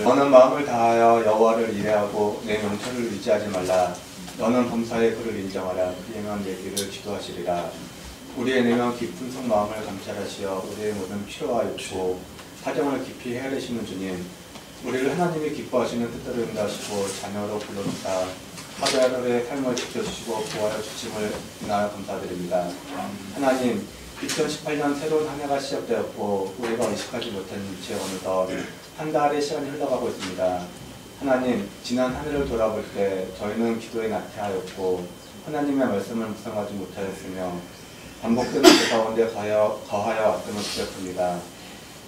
너는 마음을 다하여 여호와를 이레하고 내 명철을 의지하지 말라. 너는 범사의 그를 인정하라. 그리하면 내 길을 지도하시리라. 우리의 내면 깊은 속마음을 감찰하시어 우리의 모든 필요와 욕구, 사정을 깊이 헤아리시는 주님, 우리를 하나님이 기뻐하시는 뜻대로 인도하시고 자녀로 불러주사 하루하루의 삶을 지켜주시고 보호하여 주심을 인하여 감사드립니다. 하나님, 2018년 새로운 한 해가 시작되었고 우리가 의식하지 못한 위치에 어느덧 한 달의 시간이 흘러가고 있습니다. 하나님, 지난 한 해를 돌아볼 때 저희는 기도에 나태하였고 하나님의 말씀을 묵상하지 못하였으며 반복되는 그 가운데 거하여 왔음을 느꼈습니다.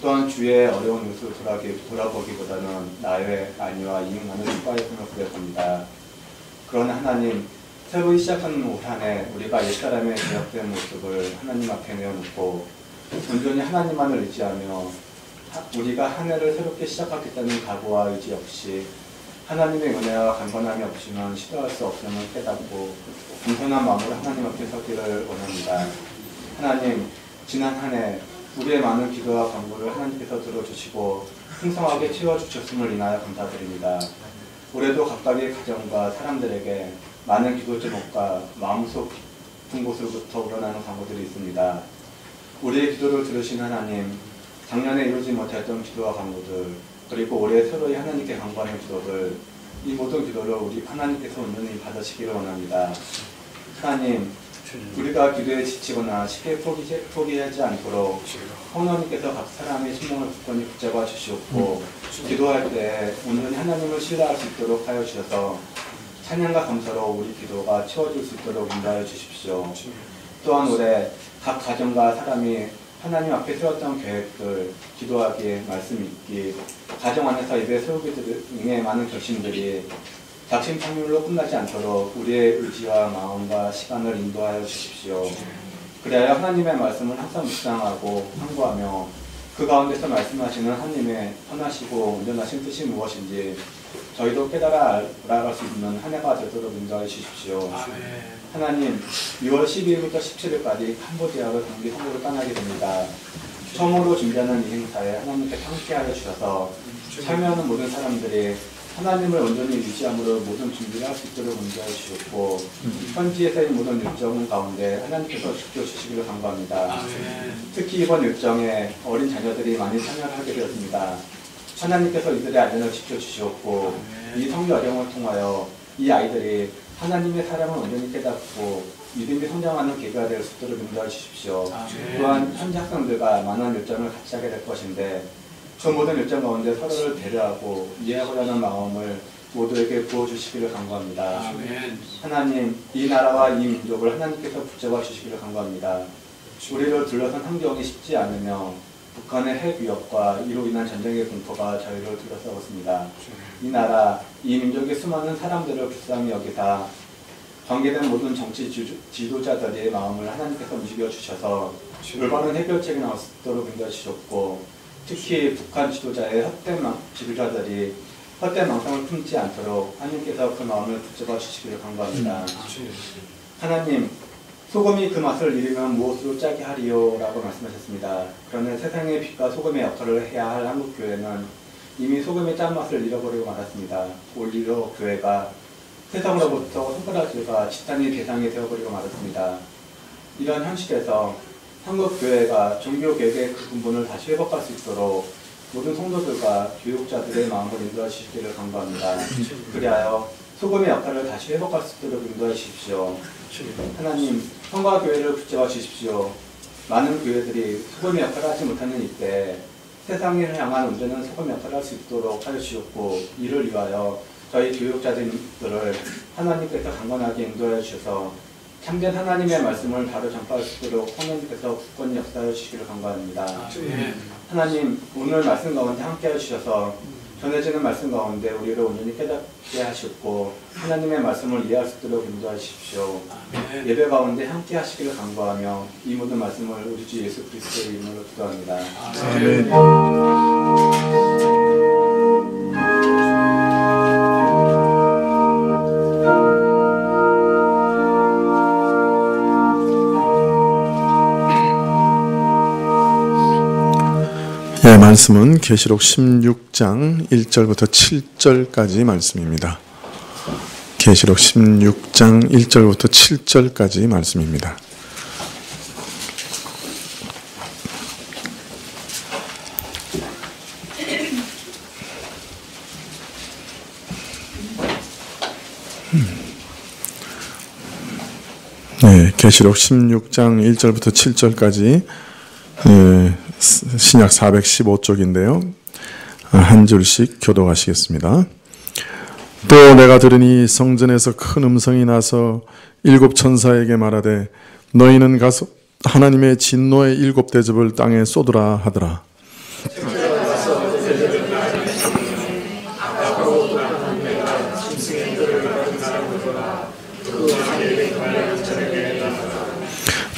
또한 주의 어려운 뉴스를 돌아보기보다는 나의 안위와 이익만을 추구하였음을 느꼈습니다. 그러나 하나님, 새로이 시작하는 올 한 해 우리가 옛사람의 죄악된 모습을 하나님 앞에 내어놓고 온전히 하나님만을 의지하며 우리가 한 해를 새롭게 시작하겠다는 각오와 의지 없이 하나님의 은혜와 강건함이 없이는 시도할 수 없음을 깨닫고 겸손한 마음으로 하나님 앞에 서기를 원합니다. 하나님, 지난 한 해 우리의 많은 기도와 간구를 하나님께서 들어주시고 풍성하게 채워주셨음을 인하여 감사드립니다. 올해도 각각의 가정과 사람들에게 많은 기도 제목과 마음속 깊은 곳으로부터 우러나는 간구들이 있습니다. 우리의 기도를 들으신 하나님, 작년에 이루지 못했던 기도와 간구들, 그리고 올해 새로이 하나님께 간구하는 기도들, 이 모든 기도를 우리 하나님께서 온전히 받으시기를 원합니다. 하나님, 우리가 기도에 지치거나 쉽게 포기하지 않도록 성령님께서 각 사람의 심령을 굳건히 붙잡아 주시옵고 기도할 때 온전히 하나님을 신뢰할 수 있도록 하여 주셔서 찬양과 감사로 우리 기도가 채워질 수 있도록 인도하여 주십시오. 또한 올해 각 가정과 사람이 하나님 앞에 세웠던 계획들, 기도하기, 말씀 읽기, 가정 안에서 예배 세우기 등의 많은 결심들이 작심삼일로 끝나지 않도록 우리의 의지와 마음과 시간을 인도하여 주십시오. 그래야 하나님의 말씀을 항상 묵상하고 상고하며 그 가운데서 말씀하시는 하나님의 선하시고 온전하신 뜻이 무엇인지 저희도 깨달아 알아갈 수 있는 한 해가 되도록 인도하여 주십시오. 하나님, 6월 12일부터 17일까지 캄보디아로 단기 선교를 떠나게 됩니다. 처음으로 준비하는 이 행사에 하나님께서 함께하여 주셔서 참여하는 모든 사람들이 하나님을 온전히 유지함으로 모든 준비를 할 수 있도록 인도하여 주셨고 현지에서의 모든 일정 가운데 하나님께서 지켜주시기를 간구합니다. 특히 이번 일정에 어린 자녀들이 많이 참여를 하게 되었습니다. 하나님께서 이들의 안전을 지켜주셨고 이 성교 여정을 통하여 이 아이들이 하나님의 사랑을 온전히 깨닫고 믿음이 성장하는 계기가 될 수 있도록 인도해 주십시오. 또한 현지 학생들과 많은 일정을 같이 하게 될 것인데 그 모든 일정 가운데 서로를 배려하고 이해하고자 하는 마음을 모두에게 부어주시기를 간구합니다. 하나님, 이 나라와 이 민족을 하나님께서 붙잡아 주시기를 간구합니다. 우리를 둘러싼 환경이 쉽지 않으며 북한의 핵 위협과 이로 인한 전쟁의 공포가 저희를 둘러싸고 있습니다. 이 나라, 이 민족의 수많은 사람들을 불쌍히 여기다 관계된 모든 정치 지도자들의 마음을 하나님께서 움직여 주셔서 올바른 해결책이 나올 수 있도록 인도해 주셨고 특히 북한 지도자의 헛된 지도자들이 헛된 망상을 품지 않도록 하나님께서 그 마음을 붙잡아 주시기를 간구합니다. 하나님, 소금이 그 맛을 잃으면 무엇으로 짜게 하리요? 라고 말씀하셨습니다. 그러나 세상의 빛과 소금의 역할을 해야 할 한국교회는 이미 소금의 짠맛을 잃어버리고 말았습니다. 오히려 교회가 세상으로부터 손가락질과 지탄의 대상이 되어버리고 말았습니다. 이런 현실에서 한국교회가 종교개혁의 그 근본을 다시 회복할 수 있도록 모든 성도들과 교육자들의 마음을 인도해 주시기를 간구합니다. 그리하여 소금의 역할을 다시 회복할 수 있도록 인도해 주십시오. 하나님, 성과 교회를 붙잡아 주십시오. 많은 교회들이 소금의 역할을 하지 못하는 이때 세상을 향한 온전한 소금의 역할을 할 수 있도록 하여 주셨고 이를 위하여 저희 교육자들을 하나님께서 강건하게 인도해 주셔서 참된 하나님의 말씀을 바로 전파할 수 있도록 성령님께서 굳건히 역사해 주시기를 간구합니다. 하나님, 오늘 말씀 가운데 함께해 주셔서 전해지는 말씀 가운데 우리를 온전히 깨닫게 하셨고 하나님의 말씀을 이해할 수 있도록 인도해 주십시오. 예배 가운데 함께 하시기를 간구하며 이 모든 말씀을 우리 주 예수 그리스도의 이름으로 기도합니다. 말씀은 계시록 16장 1절부터 7절까지 말씀입니다. 계시록 16장 1절부터 7절까지 말씀입니다. 네, 계시록 16장 1절부터 7절까지 신약 415쪽인데요. 한 줄씩 교독하시겠습니다. 또 내가 들으니 성전에서 큰 음성이 나서 일곱 천사에게 말하되 너희는 가서 하나님의 진노의 일곱 대접을 땅에 쏟으라 하더라.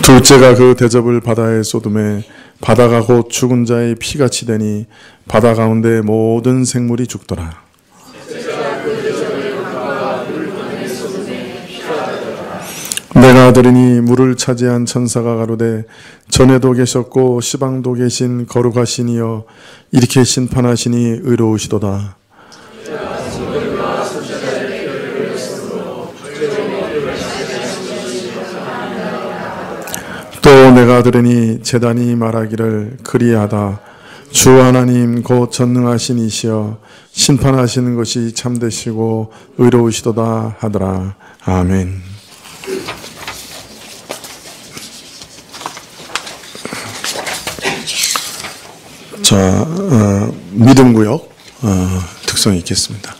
둘째가 그 대접을 바다에 쏟음에 바다가 곧 죽은 자의 피같이 되니 바다 가운데 모든 생물이 죽더라. 내가 들으니 물을 차지한 천사가 가로되 전에도 계셨고 시방도 계신 거룩하신 이여 이렇게 심판하시니 의로우시도다. 또 내가 들으니 제단이 말하기를 그리하다. 주 하나님 곧 전능하신 이시여 심판하시는 것이 참되시고 의로우시도다 하더라. 아멘. 자, 믿음구역 특성이 있겠습니다.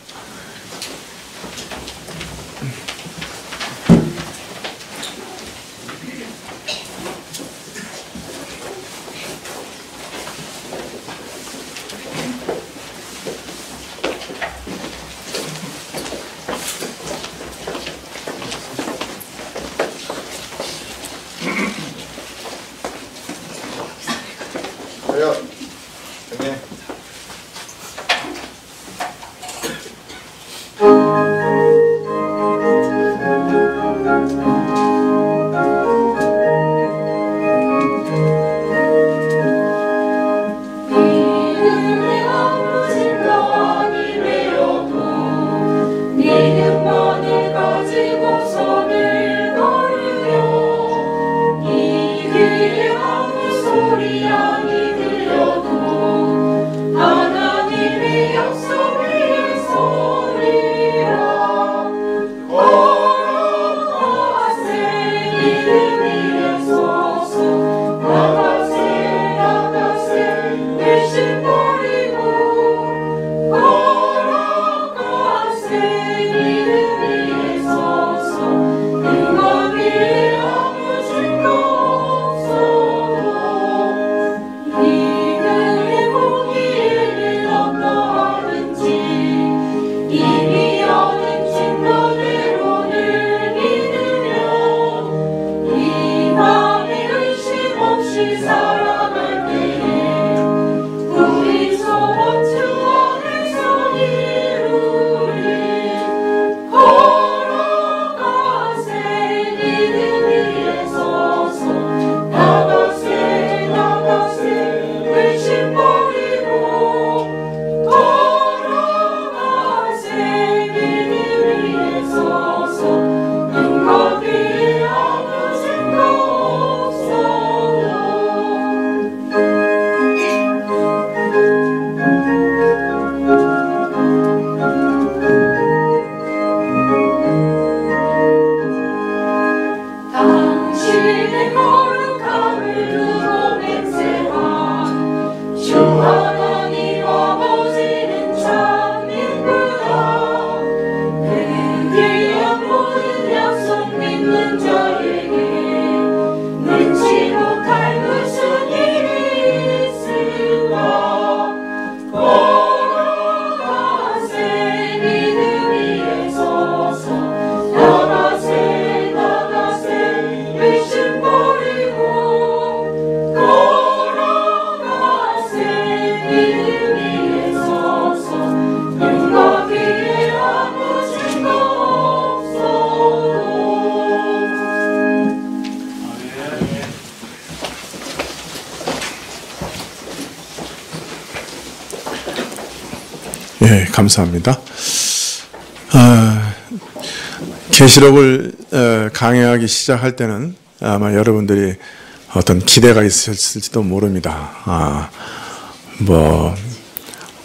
네, 감사합니다. 계시록을 강의하기 시작할 때는 아마 여러분들이 어떤 기대가 있었을지도 모릅니다. 뭐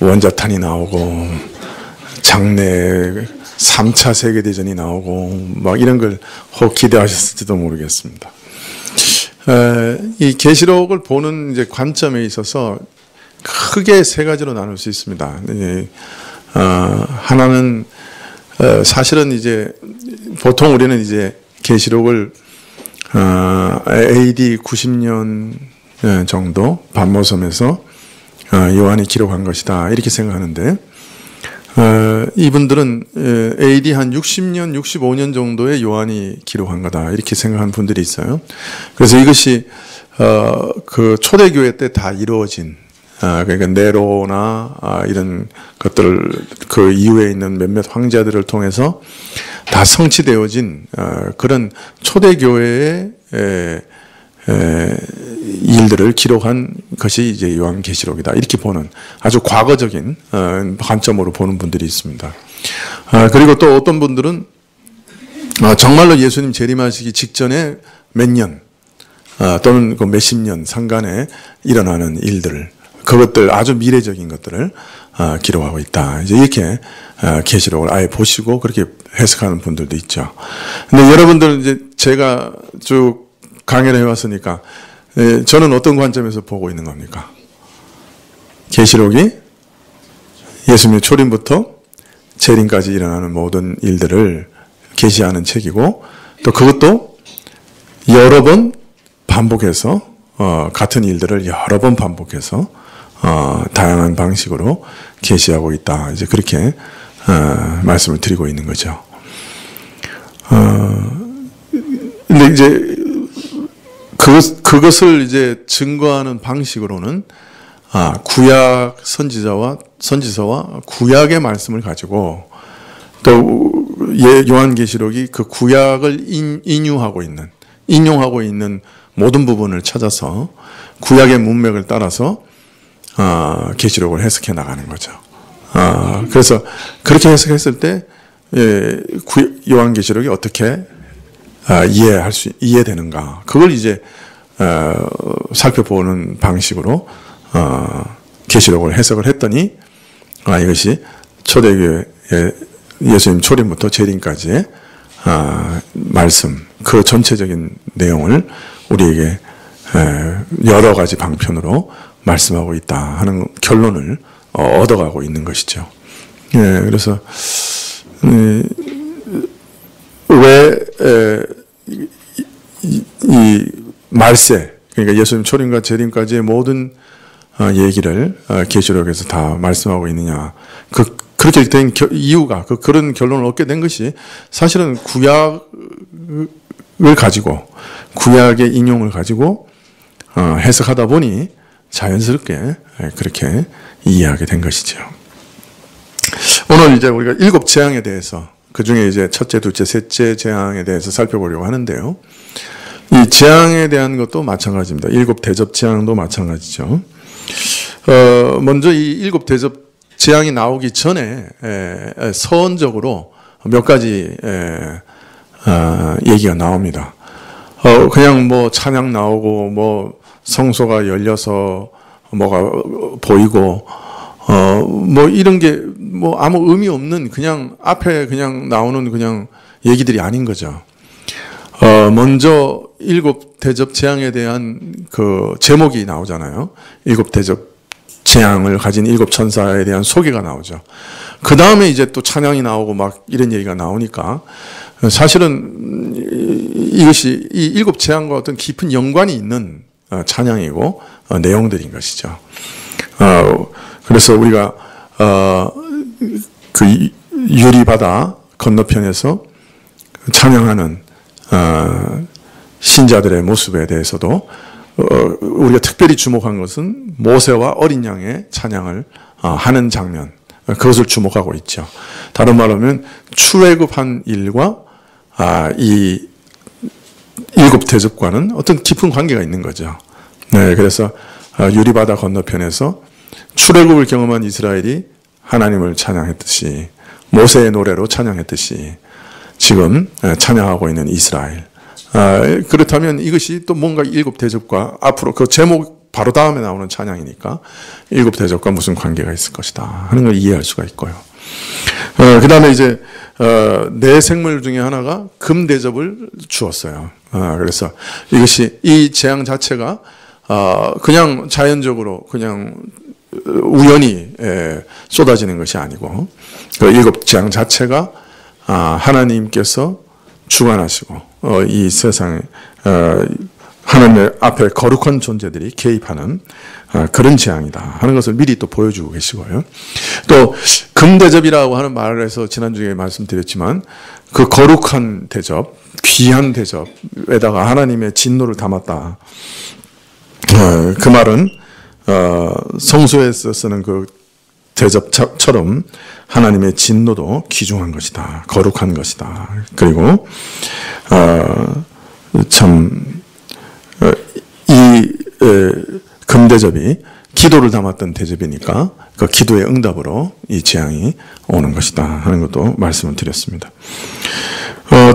원자탄이 나오고 장래 3차 세계대전이 나오고 막 이런 걸 혹 기대하셨을지도 모르겠습니다. 이 계시록을 보는 이제 관점에 있어서 크게 세 가지로 나눌 수 있습니다. 하나는 사실은 이제 보통 우리는 이제 계시록을 AD 90년 정도 반모섬에서 요한이 기록한 것이다 이렇게 생각하는데 이분들은 AD 한 60년, 65년 정도의 요한이 기록한 거다 이렇게 생각하는 분들이 있어요. 그래서 이것이 그 초대교회 때 다 이루어진 그러니까 네로나 이런 것들 그 이후에 있는 몇몇 황제들을 통해서 다 성취되어진 그런 초대교회의 일들을 기록한 것이 이제 요한계시록이다 이렇게 보는 아주 과거적인 관점으로 보는 분들이 있습니다. 그리고 또 어떤 분들은 정말로 예수님 재림하시기 직전에 몇 년 또는 그 몇십 년 상간에 일어나는 일들을 그것들 아주 미래적인 것들을 기록하고 있다. 이제 이렇게 계시록을 아예 보시고 그렇게 해석하는 분들도 있죠. 근데 여러분들 이제 제가 쭉 강의를 해왔으니까 저는 어떤 관점에서 보고 있는 겁니까? 계시록이 예수님의 초림부터 재림까지 일어나는 모든 일들을 계시하는 책이고 또 그것도 여러 번 반복해서 같은 일들을 여러 번 반복해서 다양한 방식으로 계시하고 있다. 이제 그렇게 말씀을 드리고 있는 거죠. 근데 이제 그것을 이제 증거하는 방식으로는 구약 선지서와 구약의 말씀을 가지고 또 요한계시록이 그 구약을 인용하고 있는 모든 부분을 찾아서 구약의 문맥을 따라서 계시록을 해석해 나가는 거죠. 그래서 그렇게 해석했을 때 요한계시록이 어떻게 이해되는가 그걸 이제 살펴보는 방식으로 계시록을 해석을 했더니 이것이 초대교회 예수님 초림부터 재림까지의 말씀 그 전체적인 내용을 우리에게 여러 가지 방편으로 말씀하고 있다 하는 결론을 얻어가고 있는 것이죠. 그래서 왜 이 말세 그러니까 예수님 초림과 재림까지의 모든 얘기를 계시록에서 다 말씀하고 있느냐 그렇게 된 이유가 그런 결론을 얻게 된 것이 사실은 구약을 가지고 구약의 인용을 가지고 해석하다 보니 자연스럽게 그렇게 이해하게 된 것이죠. 오늘 이제 우리가 7 재앙에 대해서 그 중에 이제 첫째, 둘째, 셋째 재앙에 대해서 살펴보려고 하는데요. 이 재앙에 대한 것도 마찬가지입니다. 7 대접 재앙도 마찬가지죠. 먼저 이 7 대접 재앙이 나오기 전에 서원적으로 몇 가지 얘기가 나옵니다. 그냥 뭐 찬양 나오고 뭐 성소가 열려서 뭐가 보이고 뭐 이런 게 뭐 아무 의미 없는 그냥 앞에 그냥 나오는 그냥 얘기들이 아닌 거죠. 먼저 7 대접 재앙에 대한 그 제목이 나오잖아요. 7 대접 재앙을 가진 7 천사에 대한 소개가 나오죠. 그 다음에 이제 또 찬양이 나오고 막 이런 얘기가 나오니까 사실은 이것이 이 7 재앙과 어떤 깊은 연관이 있는 찬양이고 내용들인 것이죠. 그래서 우리가 그 유리바다 건너편에서 찬양하는 신자들의 모습에 대해서도 우리가 특별히 주목한 것은 모세와 어린 양의 찬양을 하는 장면 그것을 주목하고 있죠. 다른 말로 하면 출애굽한 일과 이 7 대접과는 어떤 깊은 관계가 있는 거죠. 네, 그래서 유리바다 건너편에서 출애굽을 경험한 이스라엘이 하나님을 찬양했듯이, 모세의 노래로 찬양했듯이 지금 찬양하고 있는 이스라엘. 그렇다면 이것이 또 뭔가 일곱 대접과 앞으로 그 제목 바로 다음에 나오는 찬양이니까 일곱 대접과 무슨 관계가 있을 것이다 하는 걸 이해할 수가 있고요. 그 다음에 이제 네 생물 중에 하나가 금 대접을 주었어요. 그래서 이것이 이 재앙 자체가 그냥 자연적으로 그냥 우연히 쏟아지는 것이 아니고 그 일곱 재앙 자체가 하나님께서 주관하시고 이 세상에 하나님 앞에 거룩한 존재들이 개입하는 그런 재앙이다 하는 것을 미리 또 보여주고 계시고요. 또 금대접이라고 하는 말을 해서 지난주에 말씀드렸지만 그 거룩한 대접, 귀한 대접에다가 하나님의 진노를 담았다. 그 말은 성소에서 쓰는 그 대접처럼 하나님의 진노도 귀중한 것이다. 거룩한 것이다. 그리고 이 금대접이 기도를 담았던 대접이니까 그 기도의 응답으로 이 재앙이 오는 것이다 하는 것도 말씀을 드렸습니다.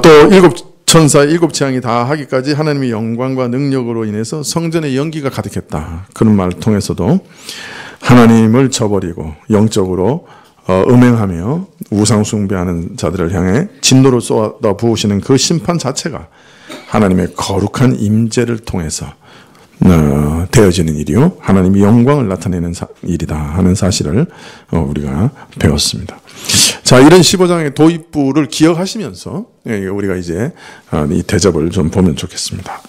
또 일곱 천사 일곱 재앙이 다 하기까지 하나님의 영광과 능력으로 인해서 성전에 연기가 가득했다. 그런 말을 통해서도 하나님을 저버리고 영적으로 음행하며 우상 숭배하는 자들을 향해 진노를 쏟아 부으시는 그 심판 자체가 하나님의 거룩한 임재를 통해서 되어지는 일이요 하나님의 영광을 나타내는 일이다 하는 사실을 우리가 배웠습니다. 자, 이런 15장의 도입부를 기억하시면서 우리가 이제 이 대접을 좀 보면 좋겠습니다.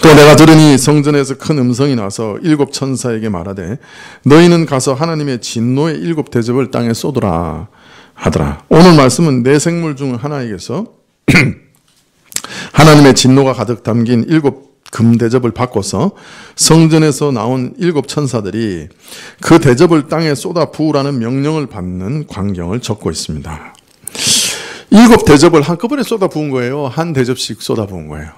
또 내가 들으니 성전에서 큰 음성이 나서 일곱 천사에게 말하되 너희는 가서 하나님의 진노의 일곱 대접을 땅에 쏟으라 하더라. 오늘 말씀은 네 생물 중 하나에게서 하나님의 진노가 가득 담긴 일곱 금대접을 바꿔서 성전에서 나온 일곱 천사들이 그 대접을 땅에 쏟아 부으라는 명령을 받는 광경을 적고 있습니다. 일곱 대접을 한꺼번에 쏟아 부은 거예요? 한 대접씩 쏟아 부은 거예요?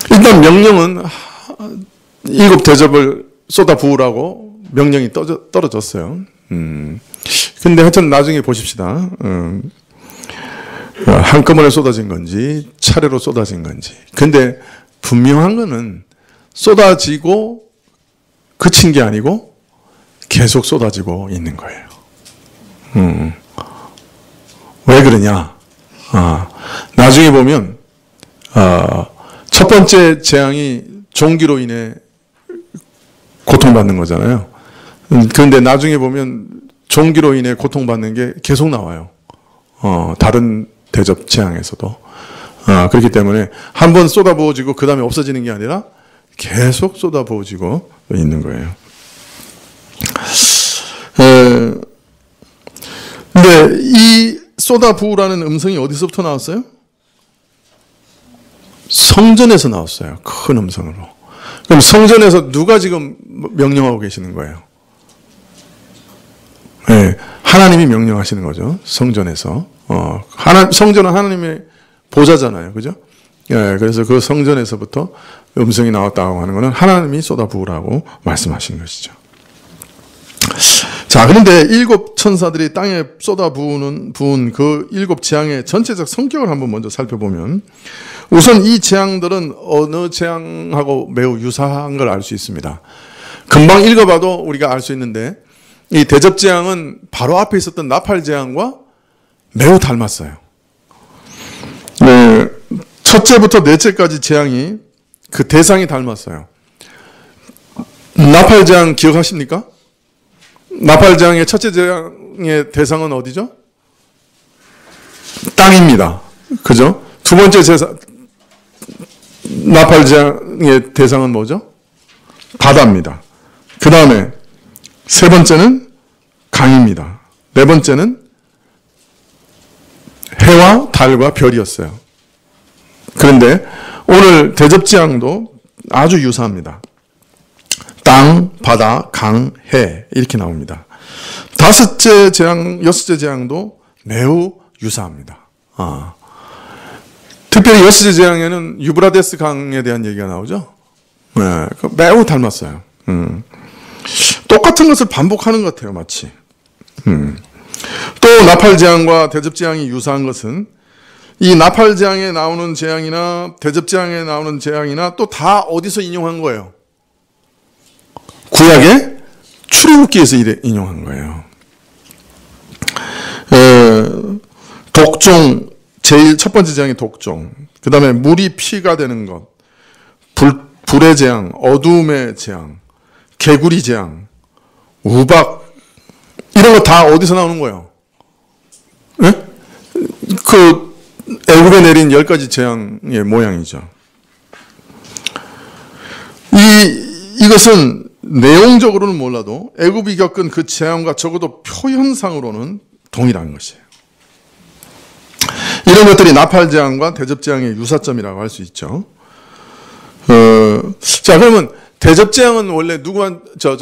일단 명령은 일곱 대접을 쏟아 부으라고 명령이 떨어졌어요. 근데 하여튼 나중에 보십시다. 한꺼번에 쏟아진 건지 차례로 쏟아진 건지. 근데 분명한 거는 쏟아지고 그친 게 아니고 계속 쏟아지고 있는 거예요. 왜 그러냐? 나중에 보면 첫 번째 재앙이 종기로 인해 고통받는 거잖아요. 그런데 나중에 보면 종기로 인해 고통받는 게 계속 나와요. 다른 대접 재앙에서도. 그렇기 때문에 한 번 쏟아부어지고 그 다음에 없어지는 게 아니라 계속 쏟아부어지고 있는 거예요. 근데 이 쏟아부으라는 음성이 어디서부터 나왔어요? 성전에서 나왔어요. 큰 음성으로. 그럼 성전에서 누가 지금 명령하고 계시는 거예요? 네, 하나님이 명령하시는 거죠. 성전에서. 성전은 하나님의 보좌잖아요. 그죠? 예, 그래서 그 성전에서부터 음성이 나왔다고 하는 것은 하나님이 쏟아부으라고 말씀하신 것이죠. 자, 그런데 일곱 천사들이 땅에 쏟아부은 그 일곱 재앙의 전체적 성격을 한번 먼저 살펴보면 우선 이 재앙들은 어느 재앙하고 매우 유사한 걸 알 수 있습니다. 금방 읽어봐도 우리가 알 수 있는데 이 대접 재앙은 바로 앞에 있었던 나팔 재앙과 매우 닮았어요. 네, 첫째부터 넷째까지 재앙이 그 대상이 닮았어요. 나팔 재앙 기억하십니까? 나팔 재앙의 첫째 재앙의 대상은 어디죠? 땅입니다. 그죠? 두 번째 나팔 재앙의 대상은 뭐죠? 바다입니다. 그 다음에 세 번째는 강입니다. 네 번째는 해와 달과 별이었어요. 그런데 오늘 대접 재앙도 아주 유사합니다. 바다, 강, 해 이렇게 나옵니다. 다섯째 재앙, 여섯째 재앙도 매우 유사합니다. 특별히 여섯째 재앙에는 유브라데스 강에 대한 얘기가 나오죠. 네, 매우 닮았어요. 똑같은 것을 반복하는 것 같아요, 마치. 또 나팔 재앙과 대접 재앙이 유사한 것은 이 나팔 재앙에 나오는 재앙이나 대접 재앙에 나오는 재앙이나 또 다 어디서 인용한 거예요? 구약의 출애굽기에서 인용한 거예요. 독종, 제일 첫 번째 재앙이 독종, 그 다음에 물이 피가 되는 것, 불의 재앙, 어두움의 재앙, 개구리 재앙, 우박, 이런 거 다 어디서 나오는 거예요? 네? 그 애굽에 내린 10가지 재앙의 모양이죠. 이것은 내용적으로는 몰라도 애굽이 겪은 그 재앙과 적어도 표현상으로는 동일한 것이에요. 이런 것들이 나팔 재앙과 대접 재앙의 유사점이라고 할 수 있죠. 자, 그러면 대접 재앙은 원래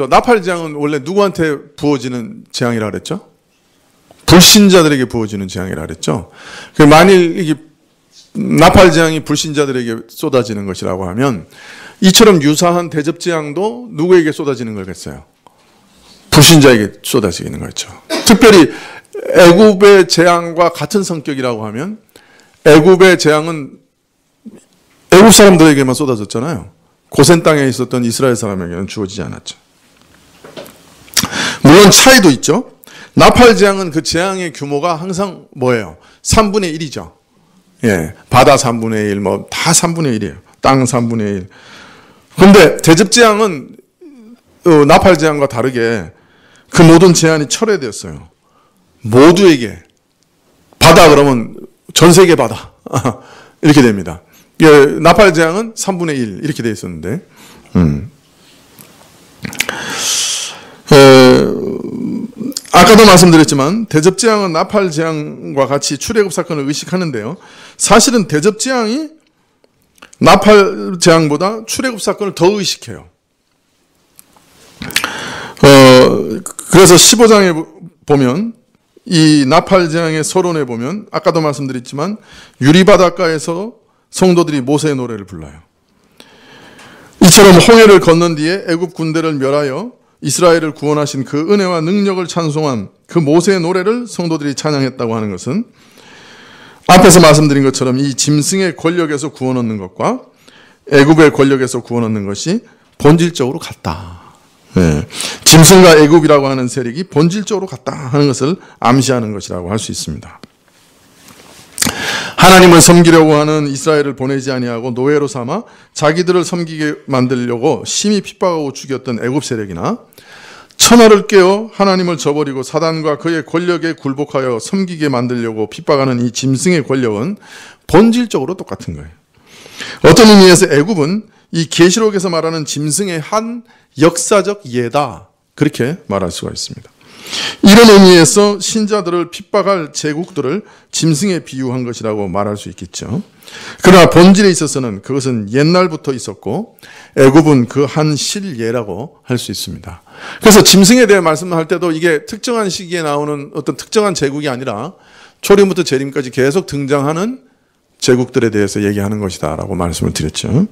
나팔 재앙은 원래 누구한테 부어지는 재앙이라 그랬죠? 불신자들에게 부어지는 재앙이라 그랬죠. 만일 이게 나팔 재앙이 불신자들에게 쏟아지는 것이라고 하면 이처럼 유사한 대접 재앙도 누구에게 쏟아지는 거겠어요? 불신자에게 쏟아지는 거죠. 특별히 애굽의 재앙과 같은 성격이라고 하면 애굽의 재앙은 애굽 사람들에게만 쏟아졌잖아요. 고센 땅에 있었던 이스라엘 사람에게는 주어지지 않았죠. 물론 차이도 있죠. 나팔 재앙은 그 재앙의 규모가 항상 뭐예요? 3분의 1이죠. 예, 바다 3분의 1, 뭐 다 3분의 1이에요. 땅 3분의 1. 그런데 대접 재앙은 나팔 재앙과 다르게 그 모든 재앙이 철회되었어요. 모두에게 바다 그러면 전 세계 바다 이렇게 됩니다. 예, 나팔 재앙은 3분의 1 이렇게 돼 있었는데 아까도 말씀드렸지만 대접 재앙은 나팔 재앙과 같이 출애굽 사건을 의식하는데요. 사실은 대접 재앙이 나팔 재앙보다 출애굽 사건을 더 의식해요. 그래서 15장에 보면 이 나팔 재앙의 서론에 보면 아까도 말씀드렸지만 유리바닷가에서 성도들이 모세의 노래를 불러요. 이처럼 홍해를 건넌 뒤에 애굽 군대를 멸하여 이스라엘을 구원하신 그 은혜와 능력을 찬송한 그 모세의 노래를 성도들이 찬양했다고 하는 것은 앞에서 말씀드린 것처럼 이 짐승의 권력에서 구원 얻는 것과 애굽의 권력에서 구원 얻는 것이 본질적으로 같다. 네. 짐승과 애굽이라고 하는 세력이 본질적으로 같다 하는 것을 암시하는 것이라고 할 수 있습니다. 하나님을 섬기려고 하는 이스라엘을 보내지 아니하고 노예로 삼아 자기들을 섬기게 만들려고 심히 핍박하고 죽였던 애굽 세력이나 천하를 깨어 하나님을 저버리고 사단과 그의 권력에 굴복하여 섬기게 만들려고 핍박하는 이 짐승의 권력은 본질적으로 똑같은 거예요. 어떤 의미에서 애굽은 이 계시록에서 말하는 짐승의 한 역사적 예다 그렇게 말할 수가 있습니다. 이런 의미에서 신자들을 핍박할 제국들을 짐승에 비유한 것이라고 말할 수 있겠죠. 그러나 본질에 있어서는 그것은 옛날부터 있었고 애굽은 그 한 실예라고 할 수 있습니다. 그래서 짐승에 대해 말씀할 때도 이게 특정한 시기에 나오는 어떤 특정한 제국이 아니라 초림부터 재림까지 계속 등장하는 제국들에 대해서 얘기하는 것이다라고 말씀을 드렸죠.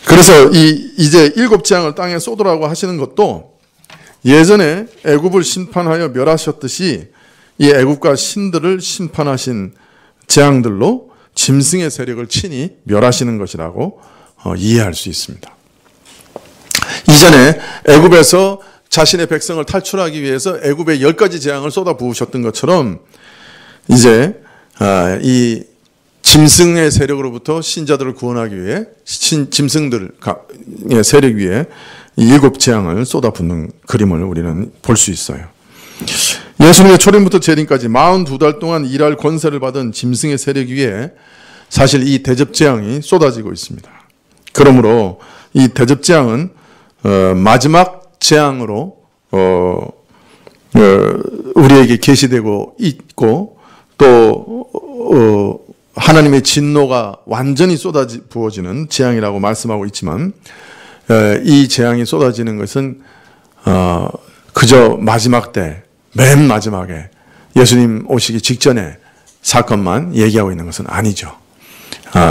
그래서 이제 7재앙을 땅에 쏟으라고 하시는 것도 예전에 애굽을 심판하여 멸하셨듯이 이 애굽과 신들을 심판하신 재앙들로 짐승의 세력을 친히 멸하시는 것이라고 이해할 수 있습니다. 이전에 애굽에서 자신의 백성을 탈출하기 위해서 애굽에 10가지 재앙을 쏟아 부으셨던 것처럼 이제 이 짐승의 세력으로부터 신자들을 구원하기 위해 짐승들의 세력 위에 7재앙을 쏟아붓는 그림을 우리는 볼 수 있어요. 예수님의 초림부터 재림까지 42달 동안 일할 권세를 받은 짐승의 세력 위에 사실 이 대접재앙이 쏟아지고 있습니다. 그러므로 이 대접재앙은 마지막 재앙으로 우리에게 계시되고 있고 또 하나님의 진노가 완전히 쏟아지 부어지는 재앙이라고 말씀하고 있지만 이 재앙이 쏟아지는 것은 그저 마지막 때, 맨 마지막에 예수님 오시기 직전에 사건만 얘기하고 있는 것은 아니죠.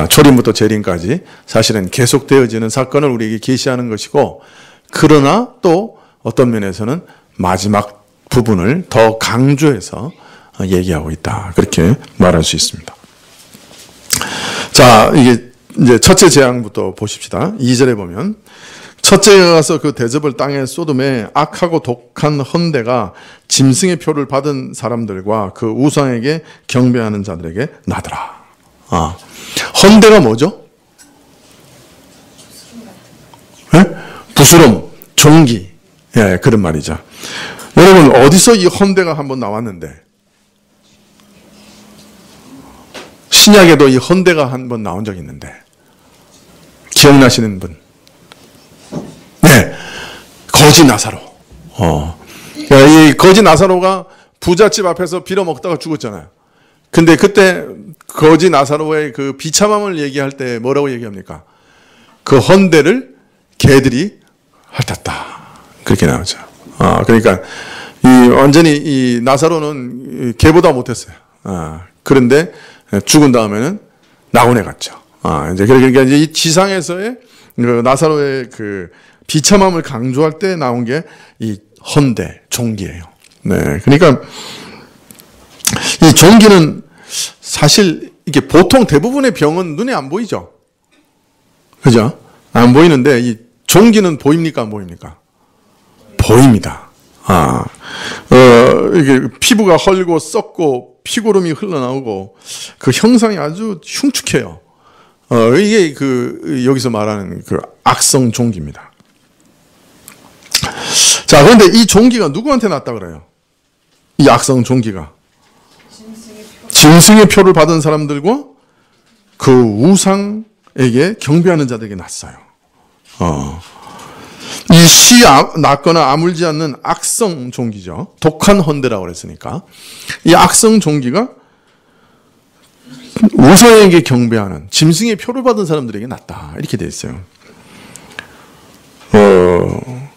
초림부터 재림까지 사실은 계속되어지는 사건을 우리에게 계시하는 것이고, 그러나 또 어떤 면에서는 마지막 부분을 더 강조해서 얘기하고 있다. 그렇게 말할 수 있습니다. 자, 이게 이제 첫째 재앙부터 보십시다. 2절에 보면, 첫째가 가서 그 대접을 땅에 쏟음에 악하고 독한 헌대가 짐승의 표를 받은 사람들과 그 우상에게 경배하는 자들에게 나더라. 헌대가 뭐죠? 부스럼, 종기. 예, 그런 말이죠. 여러분, 어디서 이 헌대가 한번 나왔는데? 신약에도 이 헌대가 한번 나온 적이 있는데. 기억나시는 분? 네. 거지 나사로. 이 거지 나사로가 부잣집 앞에서 빌어먹다가 죽었잖아요. 근데 그때 거지 나사로의 그 비참함을 얘기할 때 뭐라고 얘기합니까? 그 헌대를 개들이 핥았다. 그렇게 나오죠. 그러니까 완전히 이 나사로는 개보다 못했어요. 그런데 죽은 다음에는 낙원에 갔죠. 그러니까 이제 이 지상에서의 그 나사로의 그 비참함을 강조할 때 나온 게 이 헌대, 종기예요. 네. 그러니까 이 종기는 사실 이게 보통 대부분의 병은 눈에 안 보이죠. 그죠? 안 보이는데 이 종기는 보입니까? 안 보입니까? 보입니다. 이게 피부가 헐고 썩고 피고름이 흘러나오고 그 형상이 아주 흉측해요. 이게 여기서 말하는 그 악성 종기입니다. 자, 그런데 이 종기가 누구한테 났다 그래요? 이 악성 종기가. 짐승의 표를 받은 사람들과 그 우상에게 경배하는 자들에게 났어요. 이 시 났거나 아물지 않는 악성 종기죠. 독한 헌대라고 그랬으니까. 이 악성 종기가 우상에게 경배하는 짐승의 표를 받은 사람들에게 났다. 이렇게 되어 있어요.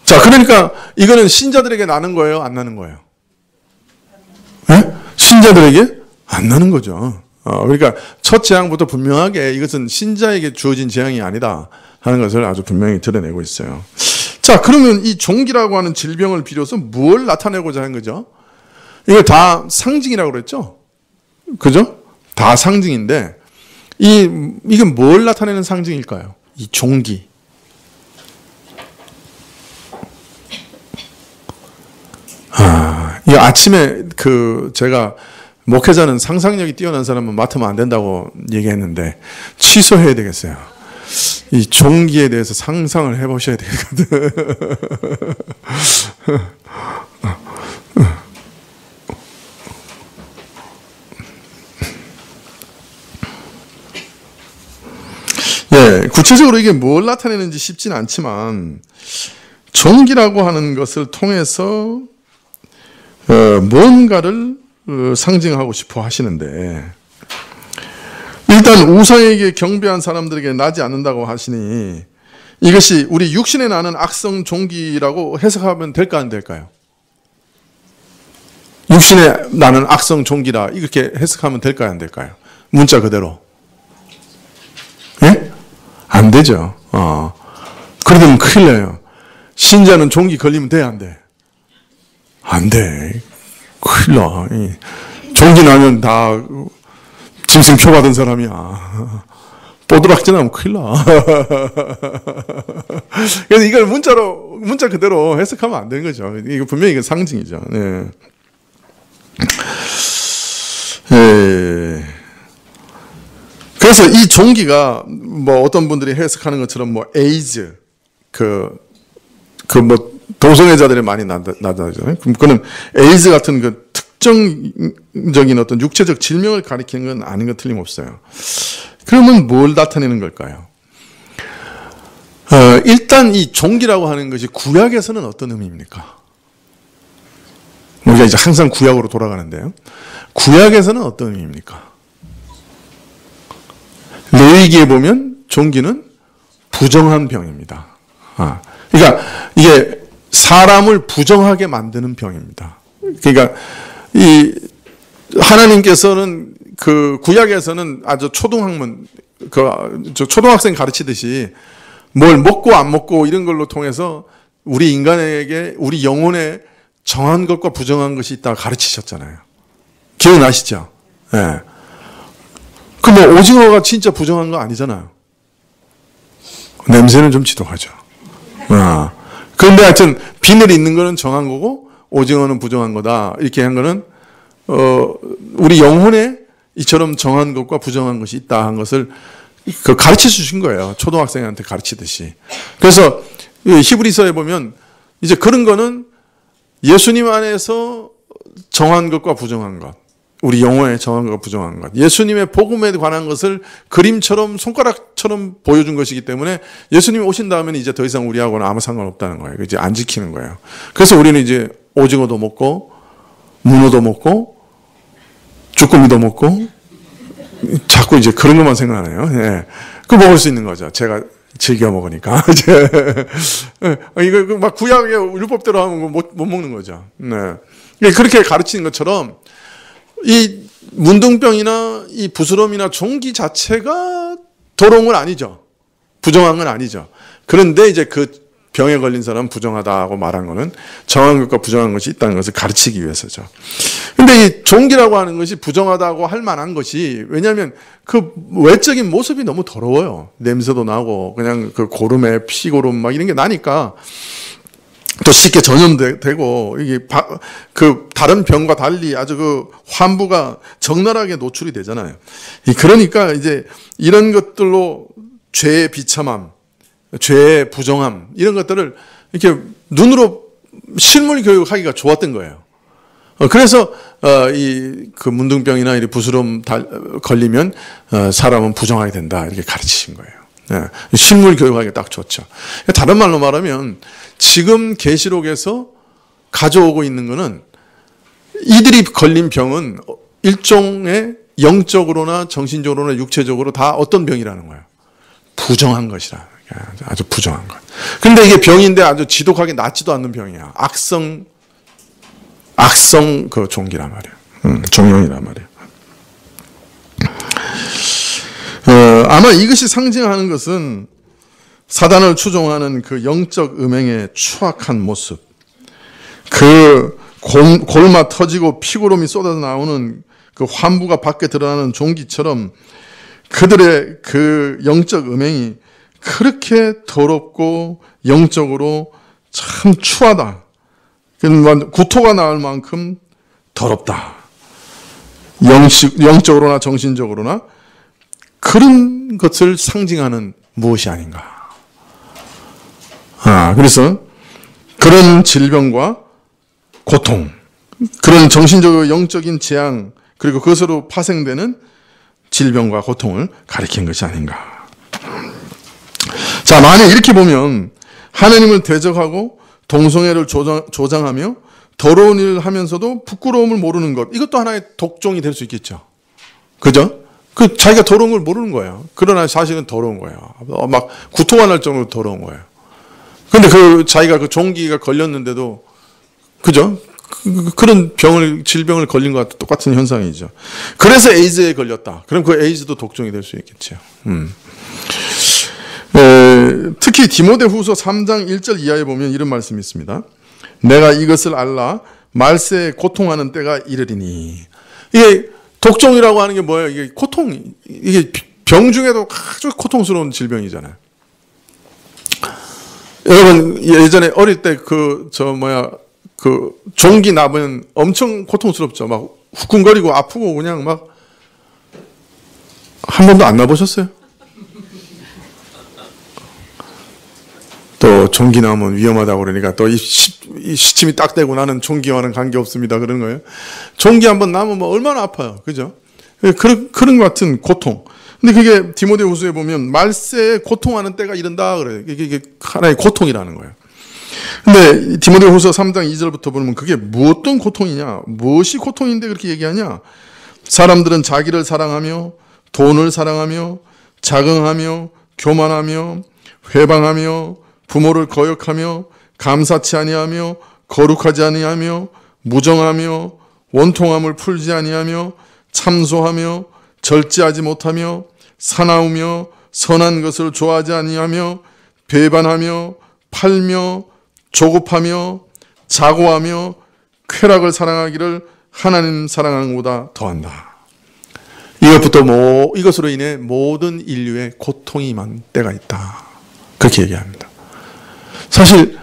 자, 그러니까 이거는 신자들에게 나는 거예요? 안 나는 거예요? 네? 신자들에게 안 나는 거죠. 그러니까 첫 재앙부터 분명하게 이것은 신자에게 주어진 재앙이 아니다 하는 것을 아주 분명히 드러내고 있어요. 자, 그러면 이 종기라고 하는 질병을 비로소 뭘 나타내고자 한 거죠? 이거 다 상징이라고 그랬죠? 그죠? 다 상징인데, 이게 뭘 나타내는 상징일까요? 이 종기. 이 아침에 제가 목회자는 상상력이 뛰어난 사람은 맡으면 안 된다고 얘기했는데, 취소해야 되겠어요. 이 종기에 대해서 상상을 해보셔야 되거든. 예, 구체적으로 이게 뭘 나타내는지 쉽지는 않지만, 종기라고 하는 것을 통해서 뭔가를 상징하고 싶어 하시는데, 일단 우상에게 경배한 사람들에게 나지 않는다고 하시니 이것이 우리 육신에 나는 악성 종기라고 해석하면 될까 안 될까요? 육신에 나는 악성 종기라 이렇게 해석하면 될까요 안 될까요? 문자 그대로. 예? 안 되죠. 그러면 큰일 나요. 신자는 종기 걸리면 돼 안 돼? 안 돼. 큰일 나. 종기 나면 다 짐승 표 받은 사람이야. 뽀드락질 나면 큰일 나. 그래서 이걸 문자 그대로 해석하면 안 되는 거죠. 이거 분명히 이건 상징이죠. 네. 네. 그래서 이 종기가 뭐 어떤 분들이 해석하는 것처럼 뭐 에이즈, 뭐 동성애자들이 많이 나타나잖아요. 그는 에이즈 같은 그 특정적인 어떤 육체적 질병을 가리키는 건 아닌 건 틀림없어요. 그러면 뭘 나타내는 걸까요? 일단 이 종기라고 하는 것이 구약에서는 어떤 의미입니까? 우리가 이제 항상 구약으로 돌아가는데요. 구약에서는 어떤 의미입니까? 레위기에 보면 종기는 부정한 병입니다. 그러니까 이게 사람을 부정하게 만드는 병입니다. 그러니까 이 하나님께서는 그 구약에서는 아주 초등학문 초등학생 가르치듯이 뭘 먹고 안 먹고 이런 걸로 통해서 우리 인간에게 우리 영혼에 정한 것과 부정한 것이 있다 가르치셨잖아요. 기억나시죠? 예. 네. 그 뭐 오징어가 진짜 부정한 거 아니잖아요. 냄새는 좀 지독하죠. 그런데 하여튼 비늘 있는 거는 정한 거고 오징어는 부정한 거다. 이렇게 한 거는 우리 영혼에 이처럼 정한 것과 부정한 것이 있다 한 것을 가르쳐 주신 거예요. 초등학생한테 가르치듯이. 그래서 히브리서에 보면 이제 그런 거는 예수님 안에서 정한 것과 부정한 것, 우리 영혼에 정한 것과 부정한 것, 예수님의 복음에 관한 것을 그림처럼 손가락처럼 보여준 것이기 때문에 예수님이 오신 다음에는 이제 더 이상 우리하고는 아무 상관없다는 거예요. 이제 안 지키는 거예요. 그래서 우리는 이제 오징어도 먹고 문어도 먹고 쭈꾸미도 먹고 자꾸 이제 그런 것만 생각나네요. 예. 그 먹을 수 있는 거죠. 제가 즐겨 먹으니까. 이거 막 구약의 율법대로 하면 못 먹는 거죠. 네. 그렇게 가르치는 것처럼 이 문둥병이나 이 부스럼이나 종기 자체가 더러운 건 아니죠. 부정한 건 아니죠. 그런데 이제 그 병에 걸린 사람은 부정하다고 말한 거는 정한 것과 부정한 것이 있다는 것을 가르치기 위해서죠. 근데 이 종기라고 하는 것이 부정하다고 할 만한 것이 왜냐하면 그 외적인 모습이 너무 더러워요. 냄새도 나고 그냥 그 고름에 피고름 막 이런 게 나니까 또 쉽게 전염되고 이게 그 다른 병과 달리 아주 그 환부가 적나라하게 노출이 되잖아요. 그러니까 이제 이런 것들로 죄의 비참함, 죄의 부정함 이런 것들을 이렇게 눈으로 실물 교육하기가 좋았던 거예요. 그래서 이 그 문둥병이나 이 부스럼 걸리면 사람은 부정하게 된다 이렇게 가르치신 거예요. 네. 실물 교육하기 딱 좋죠. 다른 말로 말하면 지금 계시록에서 가져오고 있는 것은 이들이 걸린 병은 일종의 영적으로나 정신적으로나 육체적으로 다 어떤 병이라는 거예요. 부정한 것이라. 아주 부정한 것. 근데 이게 병인데 아주 지독하게 낫지도 않는 병이야. 악성 그 종기란 말이에요. 종용이란 말이에요. 아마 이것이 상징하는 것은 사단을 추종하는 그 영적 음행의 추악한 모습, 그 골마 터지고 피고름이 쏟아져 나오는 그 환부가 밖에 드러나는 종기처럼 그들의 그 영적 음행이 그렇게 더럽고 영적으로 참 추하다. 구토가 나올 만큼 더럽다. 영적으로나 정신적으로나 그런 것을 상징하는 무엇이 아닌가. 그래서 그런 질병과 고통, 그런 정신적으로 영적인 재앙, 그리고 그것으로 파생되는 질병과 고통을 가리킨 것이 아닌가. 자, 만약 이렇게 보면 하나님을 대적하고 동성애를 조장하며 더러운 일을 하면서도 부끄러움을 모르는 것, 이것도 하나의 독종이 될 수 있겠죠. 그죠? 그 자기가 더러운 걸 모르는 거예요. 그러나 사실은 더러운 거예요. 막 구토가 날 정도로 더러운 거예요. 근데 그 자기가 그 종기가 걸렸는데도, 그죠? 그런 질병을 걸린 것과 똑같은 현상이죠. 그래서 에이즈에 걸렸다. 그럼 그 에이즈도 독종이 될 수 있겠죠. 특히 디모데후서 3장 1절 이하에 보면 이런 말씀이 있습니다. 내가 이것을 알라 말세에 고통하는 때가 이르리니. 이게 독종이라고 하는 게 뭐예요? 이게 이게 병 중에도 아주 고통스러운 질병이잖아요. 여러분 예전에 어릴 때 그 종기 나면 엄청 고통스럽죠. 막 후끈거리고 아프고 그냥 막 한 번도 안 나보셨어요? 또 종기 나면 위험하다고 그러니까 또 이 시침이 딱 되고 나는 종기와는 관계없습니다. 그런 거예요. 종기 한번 나면 뭐 얼마나 아파요. 그죠? 그런 것 같은 고통. 근데 그게 디모데후서에 보면 말세에 고통하는 때가 이른다 그래요. 이게 하나의 고통이라는 거예요. 근데 디모데후서 3장 2절부터 보면 그게 어떤 고통이냐? 무엇이 고통인데 그렇게 얘기하냐? 사람들은 자기를 사랑하며 돈을 사랑하며 자긍하며 교만하며 회방하며 부모를 거역하며 감사치 아니하며 거룩하지 아니하며 무정하며 원통함을 풀지 아니하며 참소하며 절제하지 못하며 사나우며 선한 것을 좋아하지 아니하며 배반하며 팔며 조급하며 자고하며 쾌락을 사랑하기를 하나님 사랑하는 것보다 더한다. 이것으로 인해 모든 인류의 고통이 임한 때가 있다. 그렇게 얘기합니다. 사실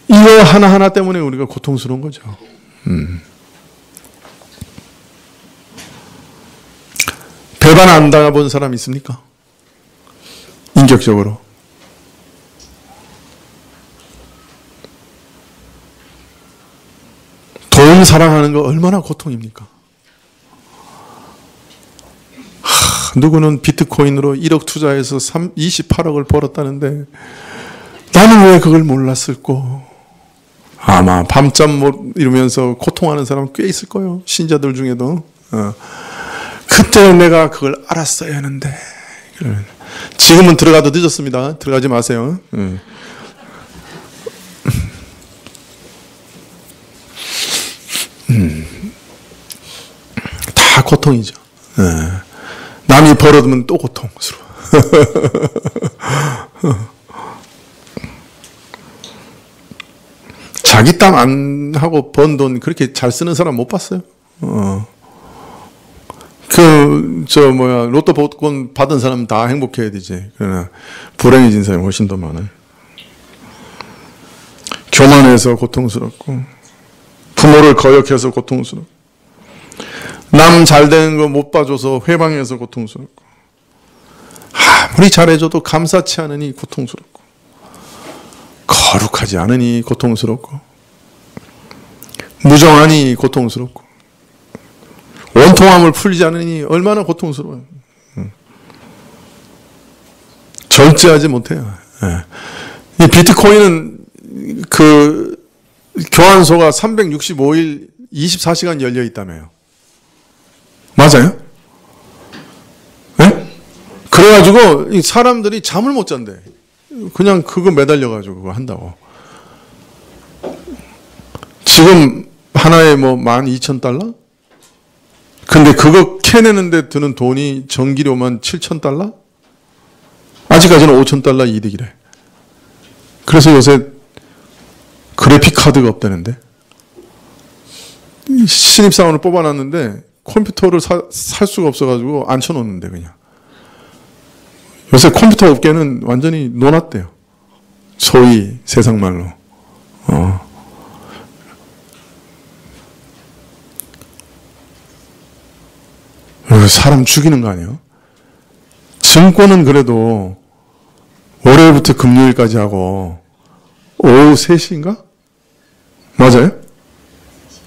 이거 하나하나 때문에 우리가 고통스러운 거죠. 배반 안 당해본 사람 있습니까? 인격적으로. 돈 사랑하는 거 얼마나 고통입니까? 누구는 비트코인으로 1억 투자해서 28억을 벌었다는데 나는 왜 그걸 몰랐을꼬? 아마 밤잠 못 이루면서 고통하는 사람 꽤 있을 거예요. 신자들 중에도. 그때 내가 그걸 알았어야 하는데. 지금은 들어가도 늦었습니다. 들어가지 마세요. 다 고통이죠. 남이 벌어두면 또 고통스러워. 자기 땀 안 하고 번 돈 그렇게 잘 쓰는 사람 못 봤어요. 로또 복권 받은 사람 다 행복해야 되지. 그러나 불행해진 사람이 훨씬 더 많아요. 교만해서 고통스럽고, 부모를 거역해서 고통스럽고, 남 잘 되는 거 못 봐줘서 회방해서 고통스럽고, 아무리 잘해줘도 감사치 않으니 고통스럽고, 거룩하지 않으니 고통스럽고, 무정하니 고통스럽고, 원통함을 풀지 않으니 얼마나 고통스러워요. 절제하지 못해요. 이 비트코인은 그 교환소가 365일 24시간 열려 있다며요. 맞아요? 네? 그래가지고 사람들이 잠을 못 잔대. 그냥 그거 매달려가지고 그거 한다고. 지금 하나에 뭐 12,000달러? 근데 그거 캐내는데 드는 돈이 전기료만 7,000달러? 아직까지는 5,000달러 이득이래. 그래서 요새 그래픽 카드가 없다는데. 신입사원을 뽑아놨는데 컴퓨터를 살 수가 없어가지고 앉혀놓는데 그냥. 요새 컴퓨터 업계는 완전히 노났대요. 소위 세상말로. 사람 죽이는 거 아니에요? 증권은 그래도 월요일부터 금요일까지 하고 오후 3시인가? 맞아요?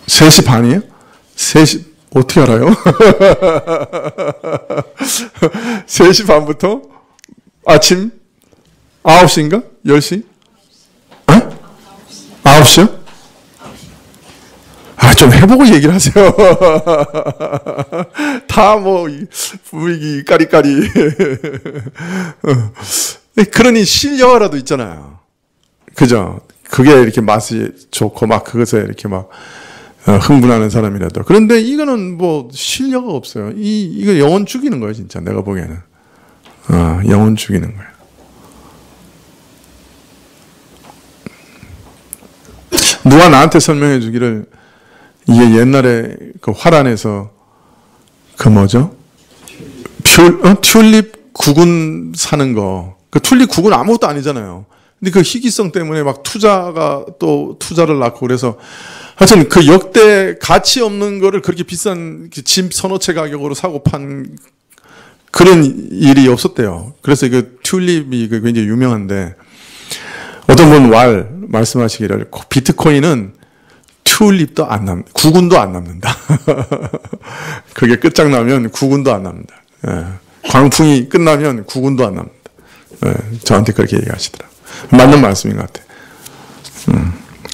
3시 반이에요? 3시 어떻게 알아요? 3시 반부터 아침 9시인가? 10시? 9시요? 좀 해보고 얘기를 하세요. 다 분위기 까리까리. 그러니 실력이라도 있잖아요. 그죠? 그게 이렇게 맛이 좋고 그것에 이렇게 흥분하는 사람이라도. 그런데 이거는 실력이 없어요. 이거 영혼 죽이는 거예요, 진짜. 내가 보기에는. 영혼 죽이는 거예요. 누가 나한테 설명해 주기를 이게 옛날에 그 화란에서 튤립 구근 사는 거. 그 튤립 구근 아무것도 아니잖아요. 근데 그 희귀성 때문에 투자를 낳고 그래서 하여튼 그 역대 가치 없는 거를 그렇게 비싼 집 서너 채 가격으로 사고 판 그런 일이 없었대요. 그래서 그 튤립이 굉장히 유명한데 어떤 분 말씀하시기를 비트코인은 튤립도 안 구근도 안 남는다. 그게 끝장나면 구근도 안 남는다. 광풍이 끝나면 구근도 안 남는다. 저한테 그렇게 얘기하시더라고요. 맞는 말씀인 것 같아요.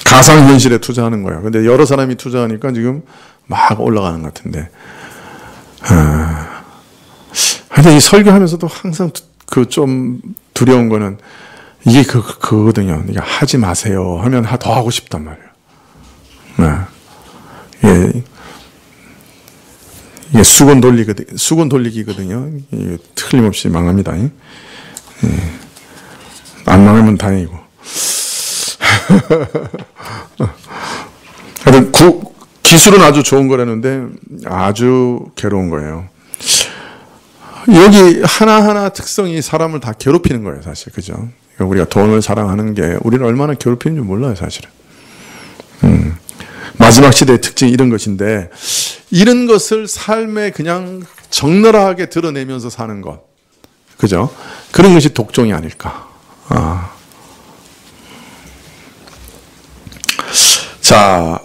가상현실에 투자하는 거예요. 근데 여러 사람이 투자하니까 지금 막 올라가는 것 같은데. 하여튼 이 설교하면서도 항상 좀 두려운 거는 이게 그거거든요. 그러니까 하지 마세요 하면 더 하고 싶단 말이에요. 네. 이게 수건 돌리기거든요. 이게 틀림없이 망합니다. 예. 안 망하면 다행이고. 하여튼 기술은 아주 좋은 거라는데 아주 괴로운 거예요. 여기 하나하나 특성이 사람을 다 괴롭히는 거예요, 사실. 그죠? 그러니까 우리가 돈을 사랑하는 게 우리를 얼마나 괴롭히는지 몰라요, 사실은. 마지막 시대의 특징이 이런 것인데, 이런 것을 삶에 그냥 적나라하게 드러내면서 사는 것. 그죠? 그런 것이 독종이 아닐까. 자,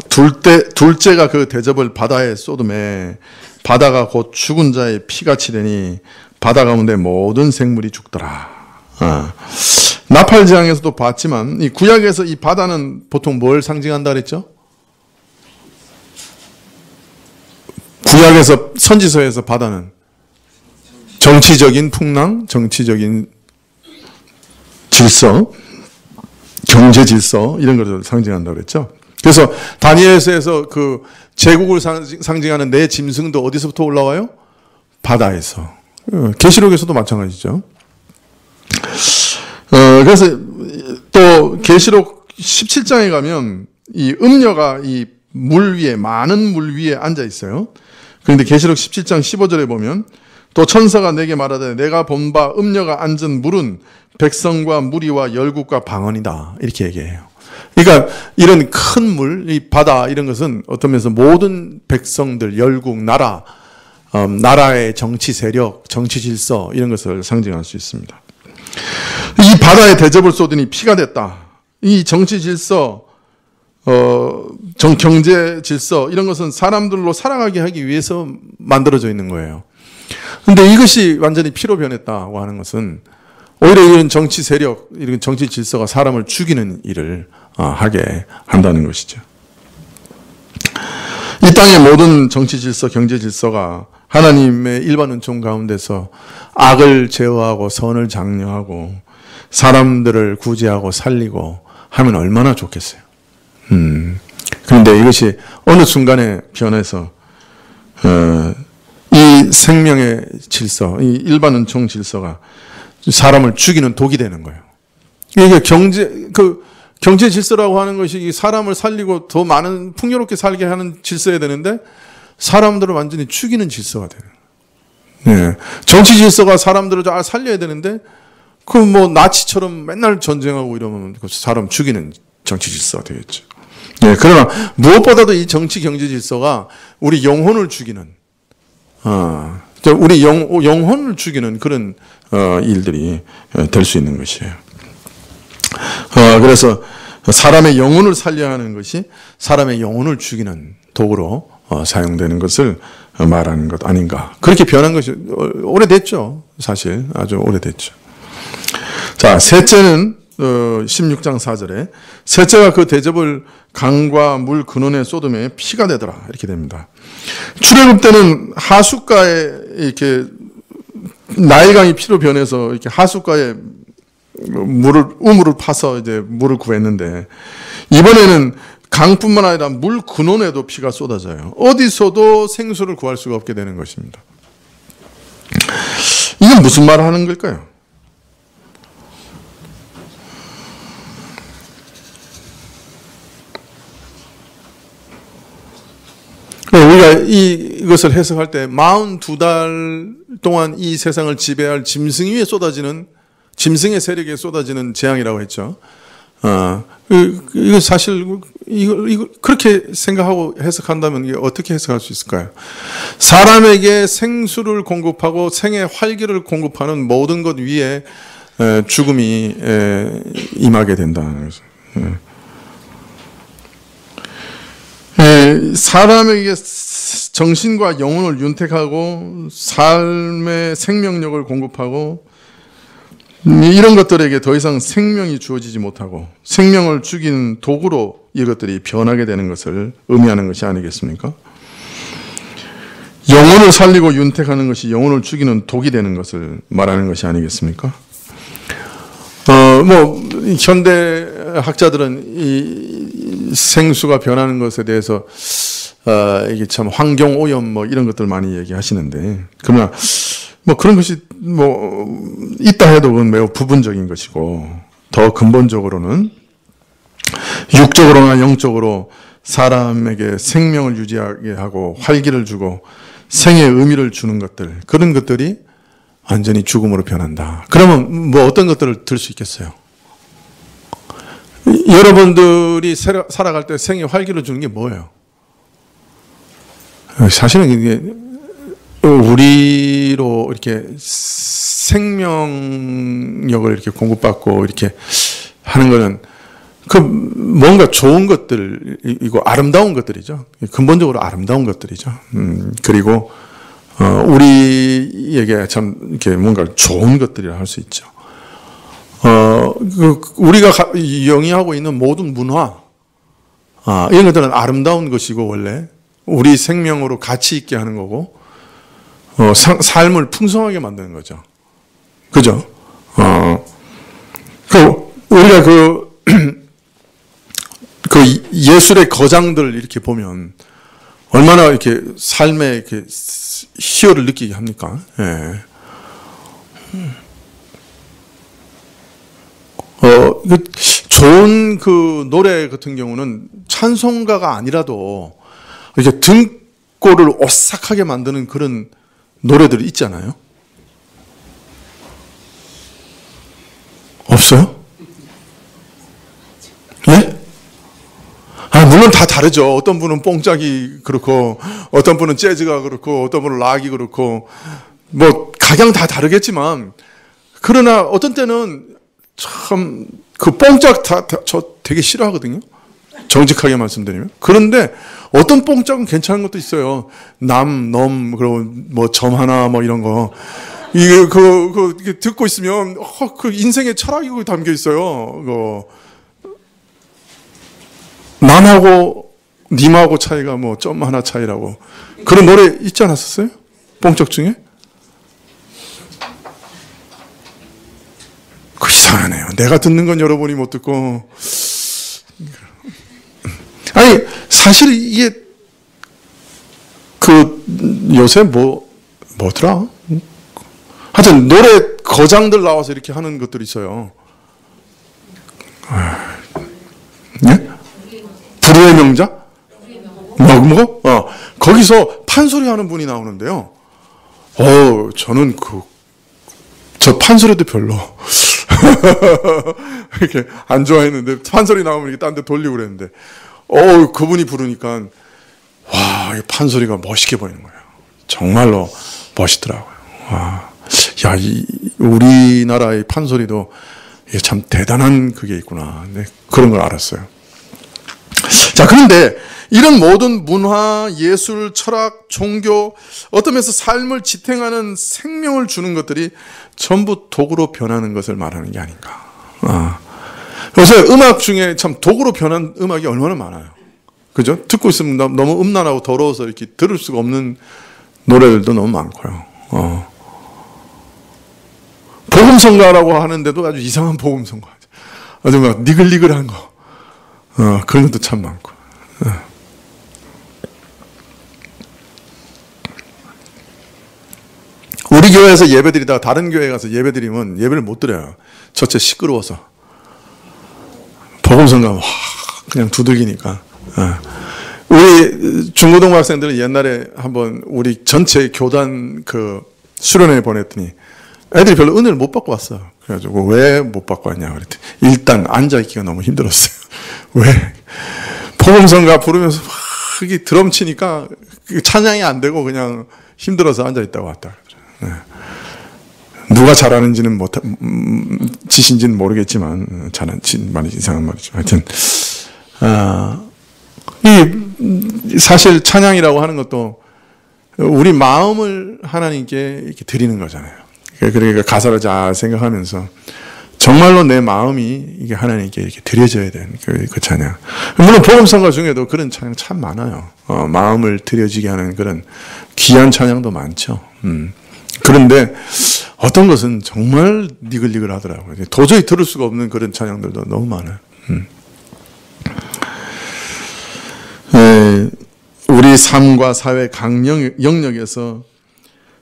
둘째가 그 대접을 바다에 쏟음에 바다가 곧 죽은 자의 피같이 되니 바다 가운데 모든 생물이 죽더라. 나팔지향에서도 봤지만 이 구약에서 이 바다는 보통 뭘 상징한다 그랬죠? 구약에서 선지서에서 바다는 정치적인 풍랑, 정치적인 질서, 경제 질서 이런 것을 상징한다고 그랬죠. 그래서 다니엘서에서 그 제국을 상징하는 네 짐승도 어디서부터 올라와요? 바다에서. 계시록에서도 마찬가지죠. 그래서 또 계시록 17장에 가면 이 음녀가 이 물 위에, 많은 물 위에 앉아 있어요. 그런데 계시록 17장 15절에 보면 또 천사가 내게 말하되 내가 본 바 음녀가 앉은 물은 백성과 무리와 열국과 방언이다. 이렇게 얘기해요. 그러니까 이런 큰 물, 이 바다 이런 것은 어떤 면에서 모든 백성들, 열국, 나라의 정치 세력, 정치 질서 이런 것을 상징할 수 있습니다. 이 바다에 대접을 쏟으니 피가 됐다. 이 정치 질서, 경제 질서 이런 것은 사람들로 살아가게 하기 위해서 만들어져 있는 거예요. 그런데 이것이 완전히 피로 변했다고 하는 것은 오히려 이런 정치 세력, 이런 정치 질서가 사람을 죽이는 일을 하게 한다는 것이죠. 이 땅의 모든 정치 질서, 경제 질서가 하나님의 일반 은총 가운데서 악을 제어하고 선을 장려하고 사람들을 구제하고 살리고 하면 얼마나 좋겠어요. 그런데 이것이 어느 순간에 변해서 이 생명의 질서, 이 일반 은총 질서가 사람을 죽이는 독이 되는 거예요. 이게 경제 질서라고 하는 것이 사람을 살리고 더 많은 풍요롭게 살게 하는 질서야 되는데 사람들을 완전히 죽이는 질서가 되는. 네. 정치 질서가 사람들을 잘 살려야 되는데 나치처럼 맨날 전쟁하고 이러면 사람 죽이는 정치 질서가 되겠죠. 네. 그러나 무엇보다도 이 정치 경제 질서가 우리 영혼을 죽이는, 우리 영혼을 죽이는 그런 일들이 될 수 있는 것이에요. 그래서 사람의 영혼을 살려야 하는 것이 사람의 영혼을 죽이는 도구로 사용되는 것을 말하는 것 아닌가. 그렇게 변한 것이 오래됐죠. 사실 아주 오래됐죠. 자, 셋째는 16장 4절에 셋째가 그 대접을 강과 물 근원에 쏟음에 피가 되더라 이렇게 됩니다. 출애굽 때는 하숫가에 이렇게 나일강이 피로 변해서 이렇게 하숫가에 우물을 파서 이제 물을 구했는데 이번에는 강뿐만 아니라 물 근원에도 피가 쏟아져요. 어디서도 생수를 구할 수가 없게 되는 것입니다. 이건 무슨 말을 하는 걸까요? 우리가 이것을 해석할 때 42달 동안 이 세상을 지배할 짐승 위에 쏟아지는, 짐승의 세력에 쏟아지는 재앙이라고 했죠. 이거 사실, 이거 그렇게 생각하고 해석한다면 이게 어떻게 해석할 수 있을까요? 사람에게 생수를 공급하고 생의 활기를 공급하는 모든 것 위에 죽음이 임하게 된다는 것을. 사람에게 정신과 영혼을 윤택하고 삶의 생명력을 공급하고 이런 것들에게 더 이상 생명이 주어지지 못하고 생명을 죽이는 도구로 이것들이 변하게 되는 것을 의미하는 것이 아니겠습니까? 영혼을 살리고 윤택하는 것이 영혼을 죽이는 독이 되는 것을 말하는 것이 아니겠습니까? 뭐 현대 학자들은 이 생수가 변하는 것에 대해서 이게 참 환경 오염 뭐 이런 것들 많이 얘기하시는데, 그러나 뭐 그런 것이 뭐 있다 해도 그건 매우 부분적인 것이고, 더 근본적으로는 육적으로나 영적으로 사람에게 생명을 유지하게 하고 활기를 주고 생의 의미를 주는 것들, 그런 것들이 완전히 죽음으로 변한다. 그러면 뭐 어떤 것들을 들 수 있겠어요? 여러분들이 살아갈 때 생의 활기를 주는 게 뭐예요? 사실은 이게 우리로 이렇게 생명력을 이렇게 공급받고 이렇게 하는 거는 그 뭔가 좋은 것들이고 아름다운 것들이죠. 근본적으로 아름다운 것들이죠. 그리고 우리에게 참 이렇게 뭔가 좋은 것들이라 할 수 있죠. 우리가 영위하고 있는 모든 문화, 이런 것들은 아름다운 것이고 원래 우리 생명으로 가치 있게 하는 거고, 삶을 풍성하게 만드는 거죠. 그죠? 우리가 그 예술의 거장들 이렇게 보면 얼마나 이렇게 삶에 이렇게 희열을 느끼게 합니까? 예. 좋은 그 노래 같은 경우는 찬송가가 아니라도 이렇게 등골을 오싹하게 만드는 그런 노래들이 있잖아요. 없어요? 예? 물론 다 다르죠. 어떤 분은 뽕짝이 그렇고, 어떤 분은 재즈가 그렇고, 어떤 분은 락이 그렇고, 뭐, 각양 다 다르겠지만, 그러나 어떤 때는 참, 그 뽕짝 저 되게 싫어하거든요. 정직하게 말씀드리면. 그런데 어떤 뽕짝은 괜찮은 것도 있어요. 넘, 그리고 뭐 점 하나, 뭐 이런 거. 이게 이게 듣고 있으면, 그 인생의 철학이 거기 담겨 있어요. 남하고 님하고 차이가 뭐 점 하나 차이라고 그런 노래 있지 않았었어요? 뽕짝 중에? 그 이상하네요. 내가 듣는 건 여러분이 못 듣고. 아니 사실 이게 요새 뭐더라? 하여튼 노래 거장들 나와서 이렇게 하는 것들이 있어요. 네? 불후의 명자? 뭐고? 거기서 판소리 하는 분이 나오는데요. 저는 저 판소리도 별로 이렇게 안 좋아했는데, 판소리 나오면 이렇게 딴 데 돌리고 그랬는데, 그분이 부르니까, 와, 이 판소리가 멋있게 보이는 거예요. 정말로 멋있더라고요. 와, 야, 우리나라의 판소리도 이게 참 대단한 그게 있구나. 네, 그런 걸 알았어요. 자, 그런데 이런 모든 문화, 예술, 철학, 종교, 어떤 면에서 삶을 지탱하는 생명을 주는 것들이 전부 도구로 변하는 것을 말하는 게 아닌가. 요새 음악 중에 참 도구로 변한 음악이 얼마나 많아요. 그죠? 듣고 있으면 너무 음란하고 더러워서 이렇게 들을 수가 없는 노래들도 너무 많고요. 복음성가라고 하는데도 아주 이상한 복음성가. 아주 막 니글니글한 거. 그런 것도 참 많고. 우리 교회에서 예배드리다가 다른 교회 가서 예배드리면 예배를 못 드려요. 첫째 시끄러워서. 복음성가 그냥 두들기니까. 우리 중고등부 학생들은 옛날에 한번 우리 전체 교단 수련회 보냈더니 애들이 별로 은혜를 못 받고 왔어. 그래가지고 왜 못 받고 왔냐 그랬더니 일단 앉아있기가 너무 힘들었어요. 왜? 복음성가 부르면서 막 이게 드럼 치니까 찬양이 안 되고 그냥 힘들어서 앉아있다고 왔다. 누가 잘하는지는 짓인지는 모르겠지만, 잘하는 말이 이상한 말이죠. 하여튼, 사실 찬양이라고 하는 것도 우리 마음을 하나님께 이렇게 드리는 거잖아요. 그러니까 가사를 잘 생각하면서 정말로 내 마음이 이게 하나님께 이렇게 드려져야 되는 그 찬양. 물론 복음성가 중에도 그런 찬양 참 많아요. 마음을 드려지게 하는 그런 귀한 찬양도 많죠. 그런데 어떤 것은 정말 니글니글 하더라고요. 도저히 들을 수가 없는 그런 찬양들도 너무 많아요. 우리 삶과 사회 각 영역에서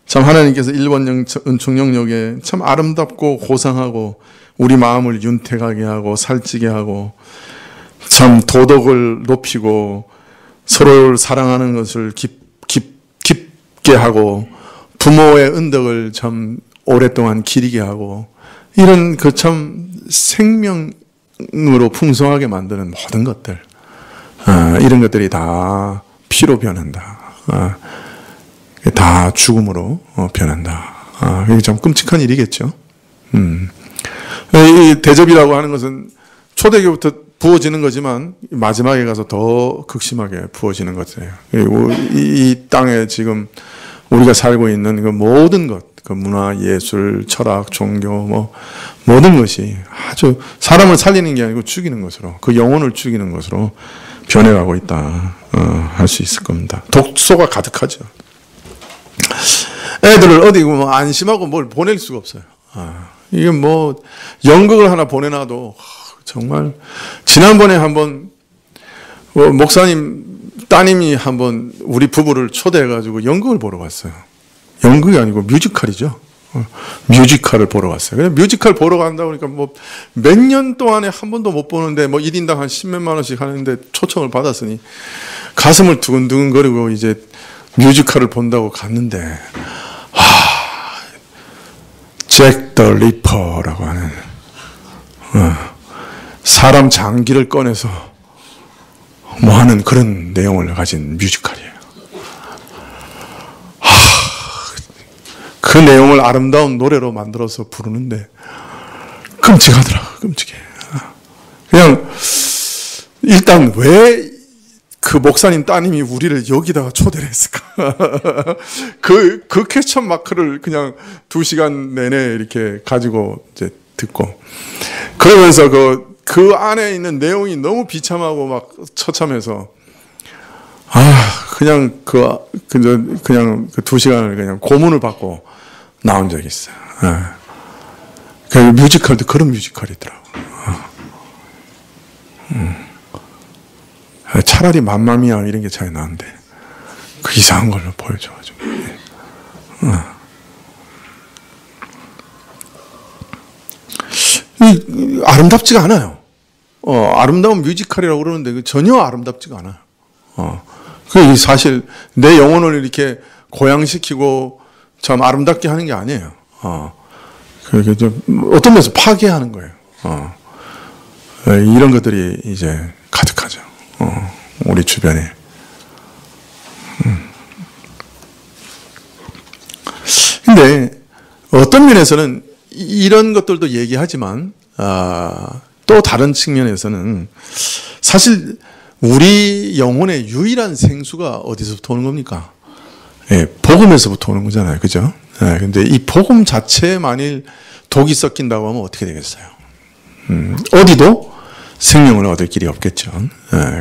참 하나님께서 일본 은총 영역에 참 아름답고 고상하고 우리 마음을 윤택하게 하고 살찌게 하고 참 도덕을 높이고 서로를 사랑하는 것을 깊게 하고 부모의 은덕을 참 오랫동안 기리게 하고 이런 그 참 생명으로 풍성하게 만드는 모든 것들 이런 것들이 다 피로 변한다. 다 죽음으로 변한다. 이게 참 끔찍한 일이겠죠. 이 대접이라고 하는 것은 초대교부터 부어지는 거지만 마지막에 가서 더 극심하게 부어지는 것이에요. 그리고 이 땅에 지금 우리가 살고 있는 그 모든 것, 그 문화, 예술, 철학, 종교, 뭐 모든 것이 아주 사람을 살리는 게 아니고 죽이는 것으로, 그 영혼을 죽이는 것으로 변해가고 있다. 할 수 있을 겁니다. 독소가 가득하죠. 애들을 어디 뭐 안심하고 뭘 보낼 수가 없어요. 이게 뭐 연극을 하나 보내놔도 정말 지난번에 한번 목사님 따님이 한번 우리 부부를 초대해가지고 연극을 보러 갔어요. 연극이 아니고 뮤지컬이죠. 뮤지컬을 보러 갔어요. 그래서 뮤지컬 보러 간다 그러니까 뭐 몇 년 동안에 한 번도 못 보는데 뭐 1인당 한 10몇만 원씩 하는데 초청을 받았으니 가슴을 두근두근거리고 이제 뮤지컬을 본다고 갔는데 잭 더 리퍼라고 하는 사람 장기를 꺼내서 뭐 하는 그런 내용을 가진 뮤지컬이에요. 그 내용을 아름다운 노래로 만들어서 부르는데 끔찍하더라. 끔찍해. 그냥 일단 왜 그 목사님 따님이 우리를 여기다가 초대를 했을까? 그 퀘스천 마크를 그냥 2시간 내내 이렇게 가지고 이제 듣고 그러면서 그 안에 있는 내용이 너무 비참하고 막 처참해서 그냥 그 2시간을 그냥 고문을 받고 나온 적이 있어요. 그 뮤지컬도 그런 뮤지컬이더라고. 차라리 맘마미아 이런 게 차이 나는데 그 이상한 걸로 보여줘가지고. 아름답지가 않아요. 아름다운 뮤지컬이라고 그러는데 전혀 아름답지가 않아요. 그 사실 내 영혼을 이렇게 고양시키고 참 아름답게 하는 게 아니에요. 그게 좀 어떤 면에서 파괴하는 거예요. 이런 것들이 이제 가득하죠. 우리 주변에. 근데 어떤 면에서는 이런 것들도 얘기하지만 또 다른 측면에서는 사실 우리 영혼의 유일한 생수가 어디서부터 오는 겁니까? 복음에서부터 오는 거잖아요. 그죠? 근데 이 복음 자체에 만일 독이 섞인다고 하면 어떻게 되겠어요? 어디도 생명을 얻을 길이 없겠죠.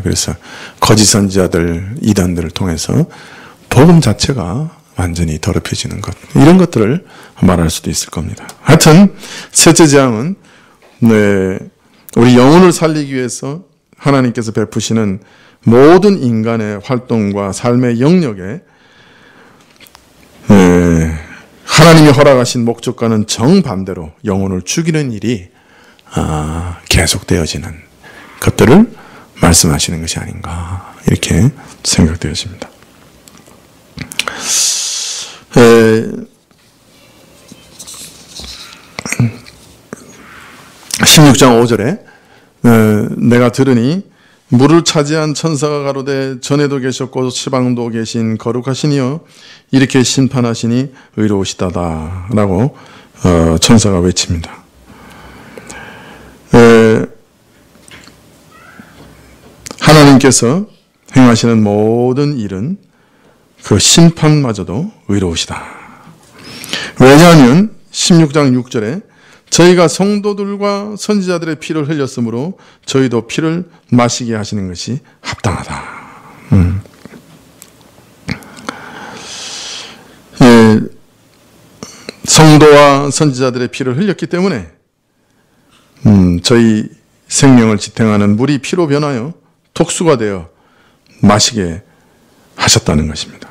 그래서 거짓 선지자들, 이단들을 통해서 복음 자체가 완전히 더럽혀지는 것, 이런 것들을 말할 수도 있을 겁니다. 하여튼 셋째 재앙은 우리 영혼을 살리기 위해서 하나님께서 베푸시는 모든 인간의 활동과 삶의 영역에 하나님이 허락하신 목적과는 정반대로 영혼을 죽이는 일이 계속되어지는 것들을 말씀하시는 것이 아닌가 이렇게 생각되어집니다. 16장 5절에 내가 들으니 물을 차지한 천사가 가로되 전에도 계셨고 시방도 계신 거룩하시니여 이렇게 심판하시니 의로우시다다 라고 천사가 외칩니다. 하나님께서 행하시는 모든 일은 그 심판마저도 의로우시다. 왜냐하면 16장 6절에 저희가 성도들과 선지자들의 피를 흘렸으므로 저희도 피를 마시게 하시는 것이 합당하다. 선지자와 선지자들의 피를 흘렸기 때문에 저희 생명을 지탱하는 물이 피로 변하여 독수가 되어 마시게 하셨다는 것입니다.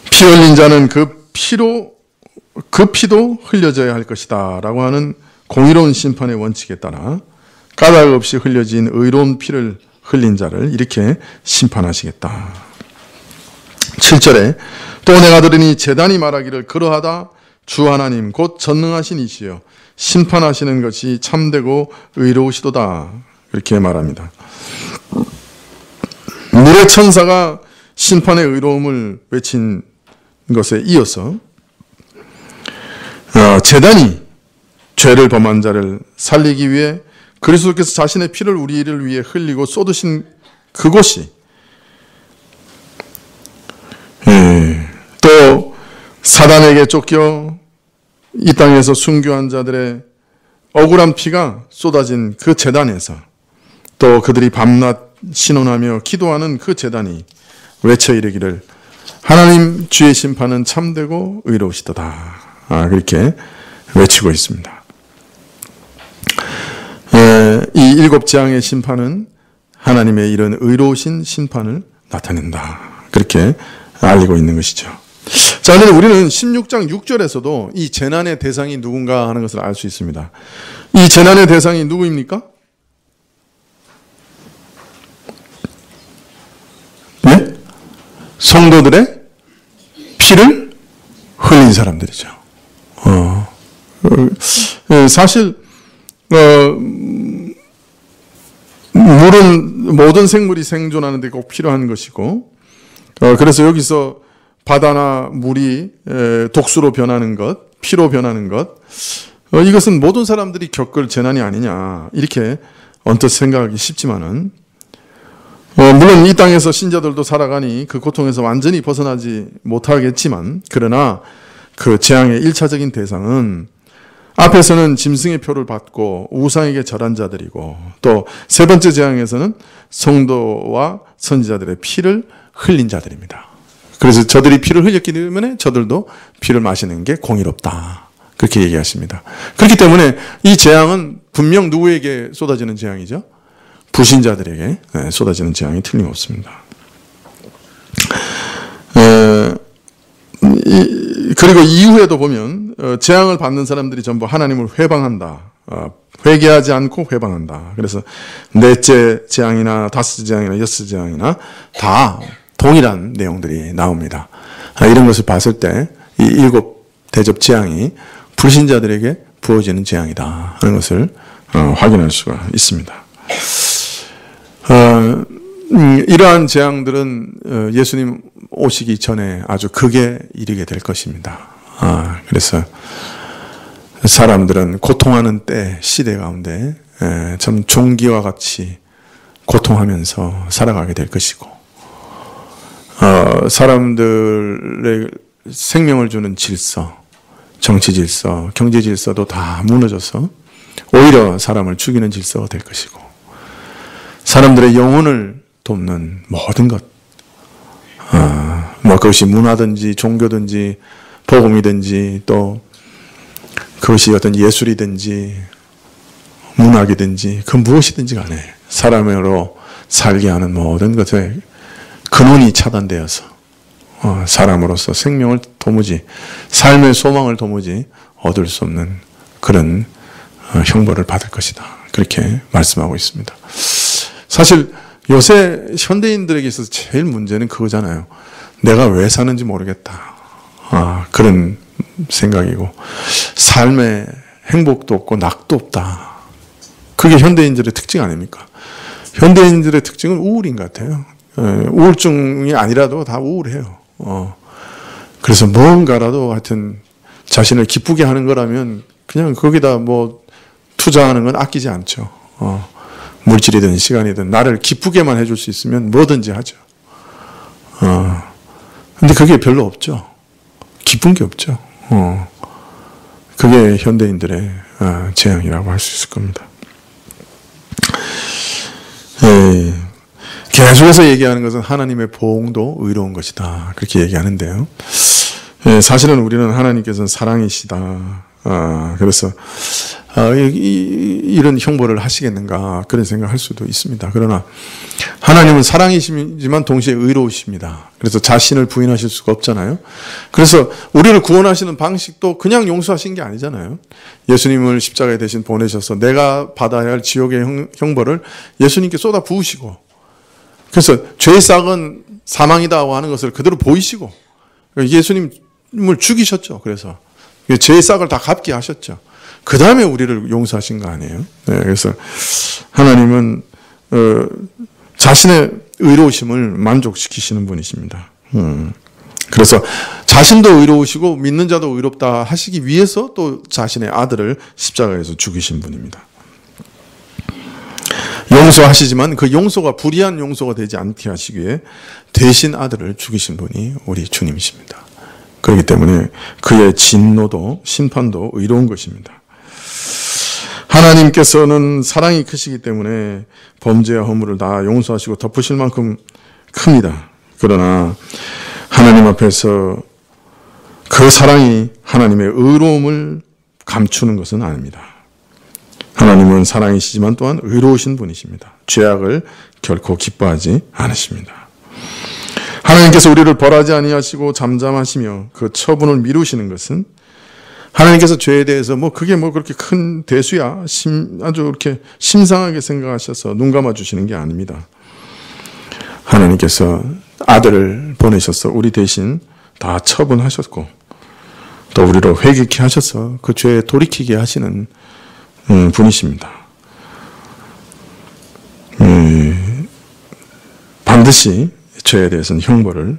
피 흘린 자는 그 피도 흘려져야 할 것이다 라고 하는 공의로운 심판의 원칙에 따라 까닭 없이 흘려진 의로운 피를 흘린 자를 이렇게 심판하시겠다. 7절에 또 내가 들으니 제단이 말하기를 그러하다 주 하나님 곧 전능하신 이시여 심판하시는 것이 참되고 의로우시도다. 그렇게 말합니다. 물의 천사가 심판의 의로움을 외친 것에 이어서 제단이 죄를 범한 자를 살리기 위해 그리스도께서 자신의 피를 우리를 위해 흘리고 쏟으신 그곳이 또 사단에게 쫓겨 이 땅에서 순교한 자들의 억울한 피가 쏟아진 그 제단에서 또 그들이 밤낮 신원하며 기도하는 그 제단이 외쳐 이르기를 하나님 주의 심판은 참되고 의로우시도다. 그렇게 외치고 있습니다. 이 일곱 재앙의 심판은 하나님의 이런 의로우신 심판을 나타낸다. 그렇게 알리고 있는 것이죠. 자, 그런데 우리는 16장 6절에서도 이 재난의 대상이 누군가 하는 것을 알 수 있습니다. 이 재난의 대상이 누구입니까? 네? 성도들의 피를 흘린 사람들이죠. 사실 물은 모든 생물이 생존하는 데 꼭 필요한 것이고 그래서 여기서 바다나 물이 독수로 변하는 것, 피로 변하는 것 이것은 모든 사람들이 겪을 재난이 아니냐 이렇게 언뜻 생각하기 쉽지만은 물론 이 땅에서 신자들도 살아가니 그 고통에서 완전히 벗어나지 못하겠지만 그러나 그 재앙의 1차적인 대상은 앞에서는 짐승의 표를 받고 우상에게 절한 자들이고 또 세 번째 재앙에서는 성도와 선지자들의 피를 흘린 자들입니다. 그래서 저들이 피를 흘렸기 때문에 저들도 피를 마시는 게 공의롭다. 그렇게 얘기하십니다. 그렇기 때문에 이 재앙은 분명 누구에게 쏟아지는 재앙이죠? 불신자들에게 쏟아지는 재앙이 틀림없습니다. 그리고 이후에도 보면 재앙을 받는 사람들이 전부 하나님을 회방한다. 회개하지 않고 회방한다. 그래서 넷째 재앙이나 다섯째 재앙이나 여섯째 재앙이나 다 동일한 내용들이 나옵니다. 이런 것을 봤을 때 이 일곱 대접 재앙이 불신자들에게 부어지는 재앙이다 하는 것을 확인할 수가 있습니다. 이러한 재앙들은 예수님 오시기 전에 아주 극에 이르게 될 것입니다. 그래서 사람들은 고통하는 때 시대 가운데 참 종기와 같이 고통하면서 살아가게 될 것이고 사람들의 생명을 주는 질서, 정치 질서, 경제 질서도 다 무너져서 오히려 사람을 죽이는 질서가 될 것이고 사람들의 영혼을 돕는 모든 것 그것이 문화든지 종교든지 복음이든지 또 그것이 어떤 예술이든지 문학이든지 그 무엇이든지 간에 사람으로 살게 하는 모든 것의 근원이 차단되어서 사람으로서 생명을 도무지 삶의 소망을 도무지 얻을 수 없는 그런 형벌을 받을 것이다. 그렇게 말씀하고 있습니다. 사실 요새 현대인들에게 있어서 제일 문제는 그거잖아요. 내가 왜 사는지 모르겠다. 그런 생각이고 삶에 행복도 없고 낙도 없다. 그게 현대인들의 특징 아닙니까? 현대인들의 특징은 우울인 것 같아요. 우울증이 아니라도 다 우울해요. 그래서 뭔가라도 하여튼 자신을 기쁘게 하는 거라면 그냥 거기다 뭐 투자하는 건 아끼지 않죠. 물질이든 시간이든 나를 기쁘게만 해줄 수 있으면 뭐든지 하죠. 근데 그게 별로 없죠. 기쁜 게 없죠. 그게 현대인들의 재앙이라고 할 수 있을 겁니다. 계속해서 얘기하는 것은 하나님의 보응도 의로운 것이다. 그렇게 얘기하는데요. 사실은 우리는 하나님께서는 사랑이시다. 그래서 이런 형벌을 하시겠는가 그런 생각할 수도 있습니다. 그러나 하나님은 사랑이시지만 동시에 의로우십니다. 그래서 자신을 부인하실 수가 없잖아요. 그래서 우리를 구원하시는 방식도 그냥 용서하신 게 아니잖아요. 예수님을 십자가에 대신 보내셔서 내가 받아야 할 지옥의 형벌을 예수님께 쏟아 부으시고, 그래서 죄의 싹은 사망이다 하는 것을 그대로 보이시고 예수님을 죽이셨죠. 그래서 죄의 싹을 다 갚게 하셨죠. 그 다음에 우리를 용서하신 거 아니에요? 네, 그래서 하나님은 자신의 의로우심을 만족시키시는 분이십니다. 그래서 자신도 의로우시고 믿는 자도 의롭다 하시기 위해서 또 자신의 아들을 십자가에서 죽이신 분입니다. 용서하시지만 그 용서가 불의한 용서가 되지 않게 하시기 위해 대신 아들을 죽이신 분이 우리 주님이십니다. 그렇기 때문에 그의 진노도 심판도 의로운 것입니다. 하나님께서는 사랑이 크시기 때문에 범죄와 허물을 다 용서하시고 덮으실 만큼 큽니다. 그러나 하나님 앞에서 그 사랑이 하나님의 의로움을 감추는 것은 아닙니다. 하나님은 사랑이시지만 또한 의로우신 분이십니다. 죄악을 결코 기뻐하지 않으십니다. 하나님께서 우리를 벌하지 아니하시고 잠잠하시며 그 처분을 미루시는 것은 하나님께서 죄에 대해서 그게 그렇게 큰 대수야 아주 이렇게 심상하게 생각하셔서 눈 감아 주시는 게 아닙니다. 하나님께서 아들을 보내셔서 우리 대신 다 처분하셨고 또 우리를 회개케 하셔서 그 죄에 돌이키게 하시는 분이십니다. 반드시 죄에 대해서는 형벌을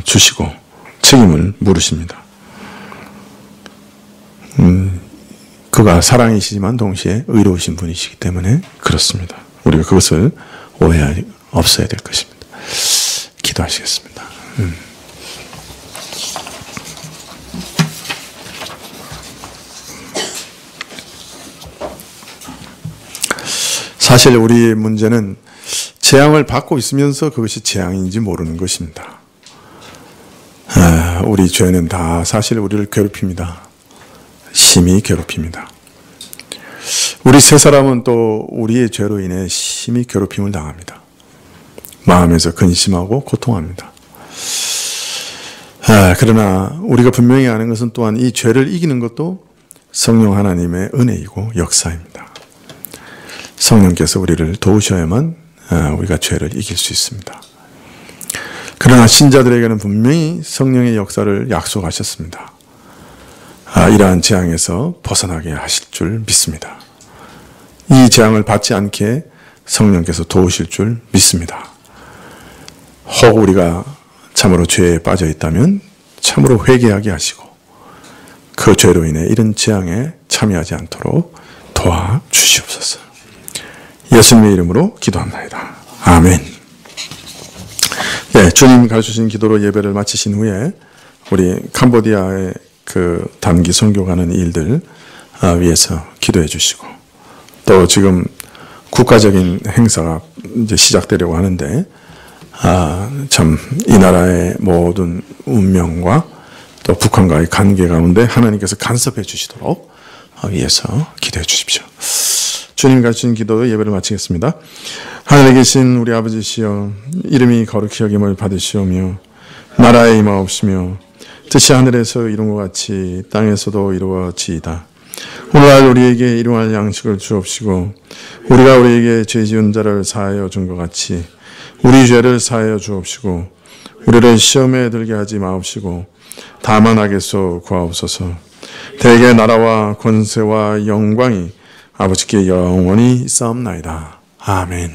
주시고 책임을 물으십니다. 그가 사랑이시지만 동시에 의로우신 분이시기 때문에 그렇습니다. 우리가 그것을 오해할 없어야 될 것입니다. 기도하시겠습니다. 사실 우리의 문제는 재앙을 받고 있으면서 그것이 재앙인지 모르는 것입니다. 우리 죄는 다 사실 우리를 괴롭힙니다. 심히 괴롭힙니다. 우리 세 사람은 또 우리의 죄로 인해 심히 괴롭힘을 당합니다. 마음에서 근심하고 고통합니다. 그러나 우리가 분명히 아는 것은 또한 이 죄를 이기는 것도 성령 하나님의 은혜이고 역사입니다. 성령께서 우리를 도우셔야만 우리가 죄를 이길 수 있습니다. 그러나 신자들에게는 분명히 성령의 역사를 약속하셨습니다. 이러한 재앙에서 벗어나게 하실 줄 믿습니다. 이 재앙을 받지 않게 성령께서 도우실 줄 믿습니다. 혹 우리가 참으로 죄에 빠져 있다면 참으로 회개하게 하시고 그 죄로 인해 이런 재앙에 참여하지 않도록 도와주시옵소서. 예수님의 이름으로 기도합니다. 아멘. 네, 주님 가르치신 기도로 예배를 마치신 후에 우리 캄보디아의 그 단기 선교 가는 일들 위해서 기도해 주시고 또 지금 국가적인 행사가 이제 시작되려고 하는데 참 이 나라의 모든 운명과 또 북한과의 관계 가운데 하나님께서 간섭해 주시도록 위해서 기도해 주십시오. 주님 가르치신 기도로 예배를 마치겠습니다. 하늘에 계신 우리 아버지시여 이름이 거룩히 여김을 받으시오며 나라에 임하옵시며 뜻이 하늘에서 이룬 것 같이 땅에서도 이루어지이다. 오늘날 우리에게 일용할 양식을 주옵시고 우리가 우리에게 죄 지은 자를 사하여 준 것 같이 우리 죄를 사하여 주옵시고 우리를 시험에 들게 하지 마옵시고 다만 악에서 구하옵소서. 대개 나라와 권세와 영광이 아버지께 영원히 있사옵나이다. 아멘.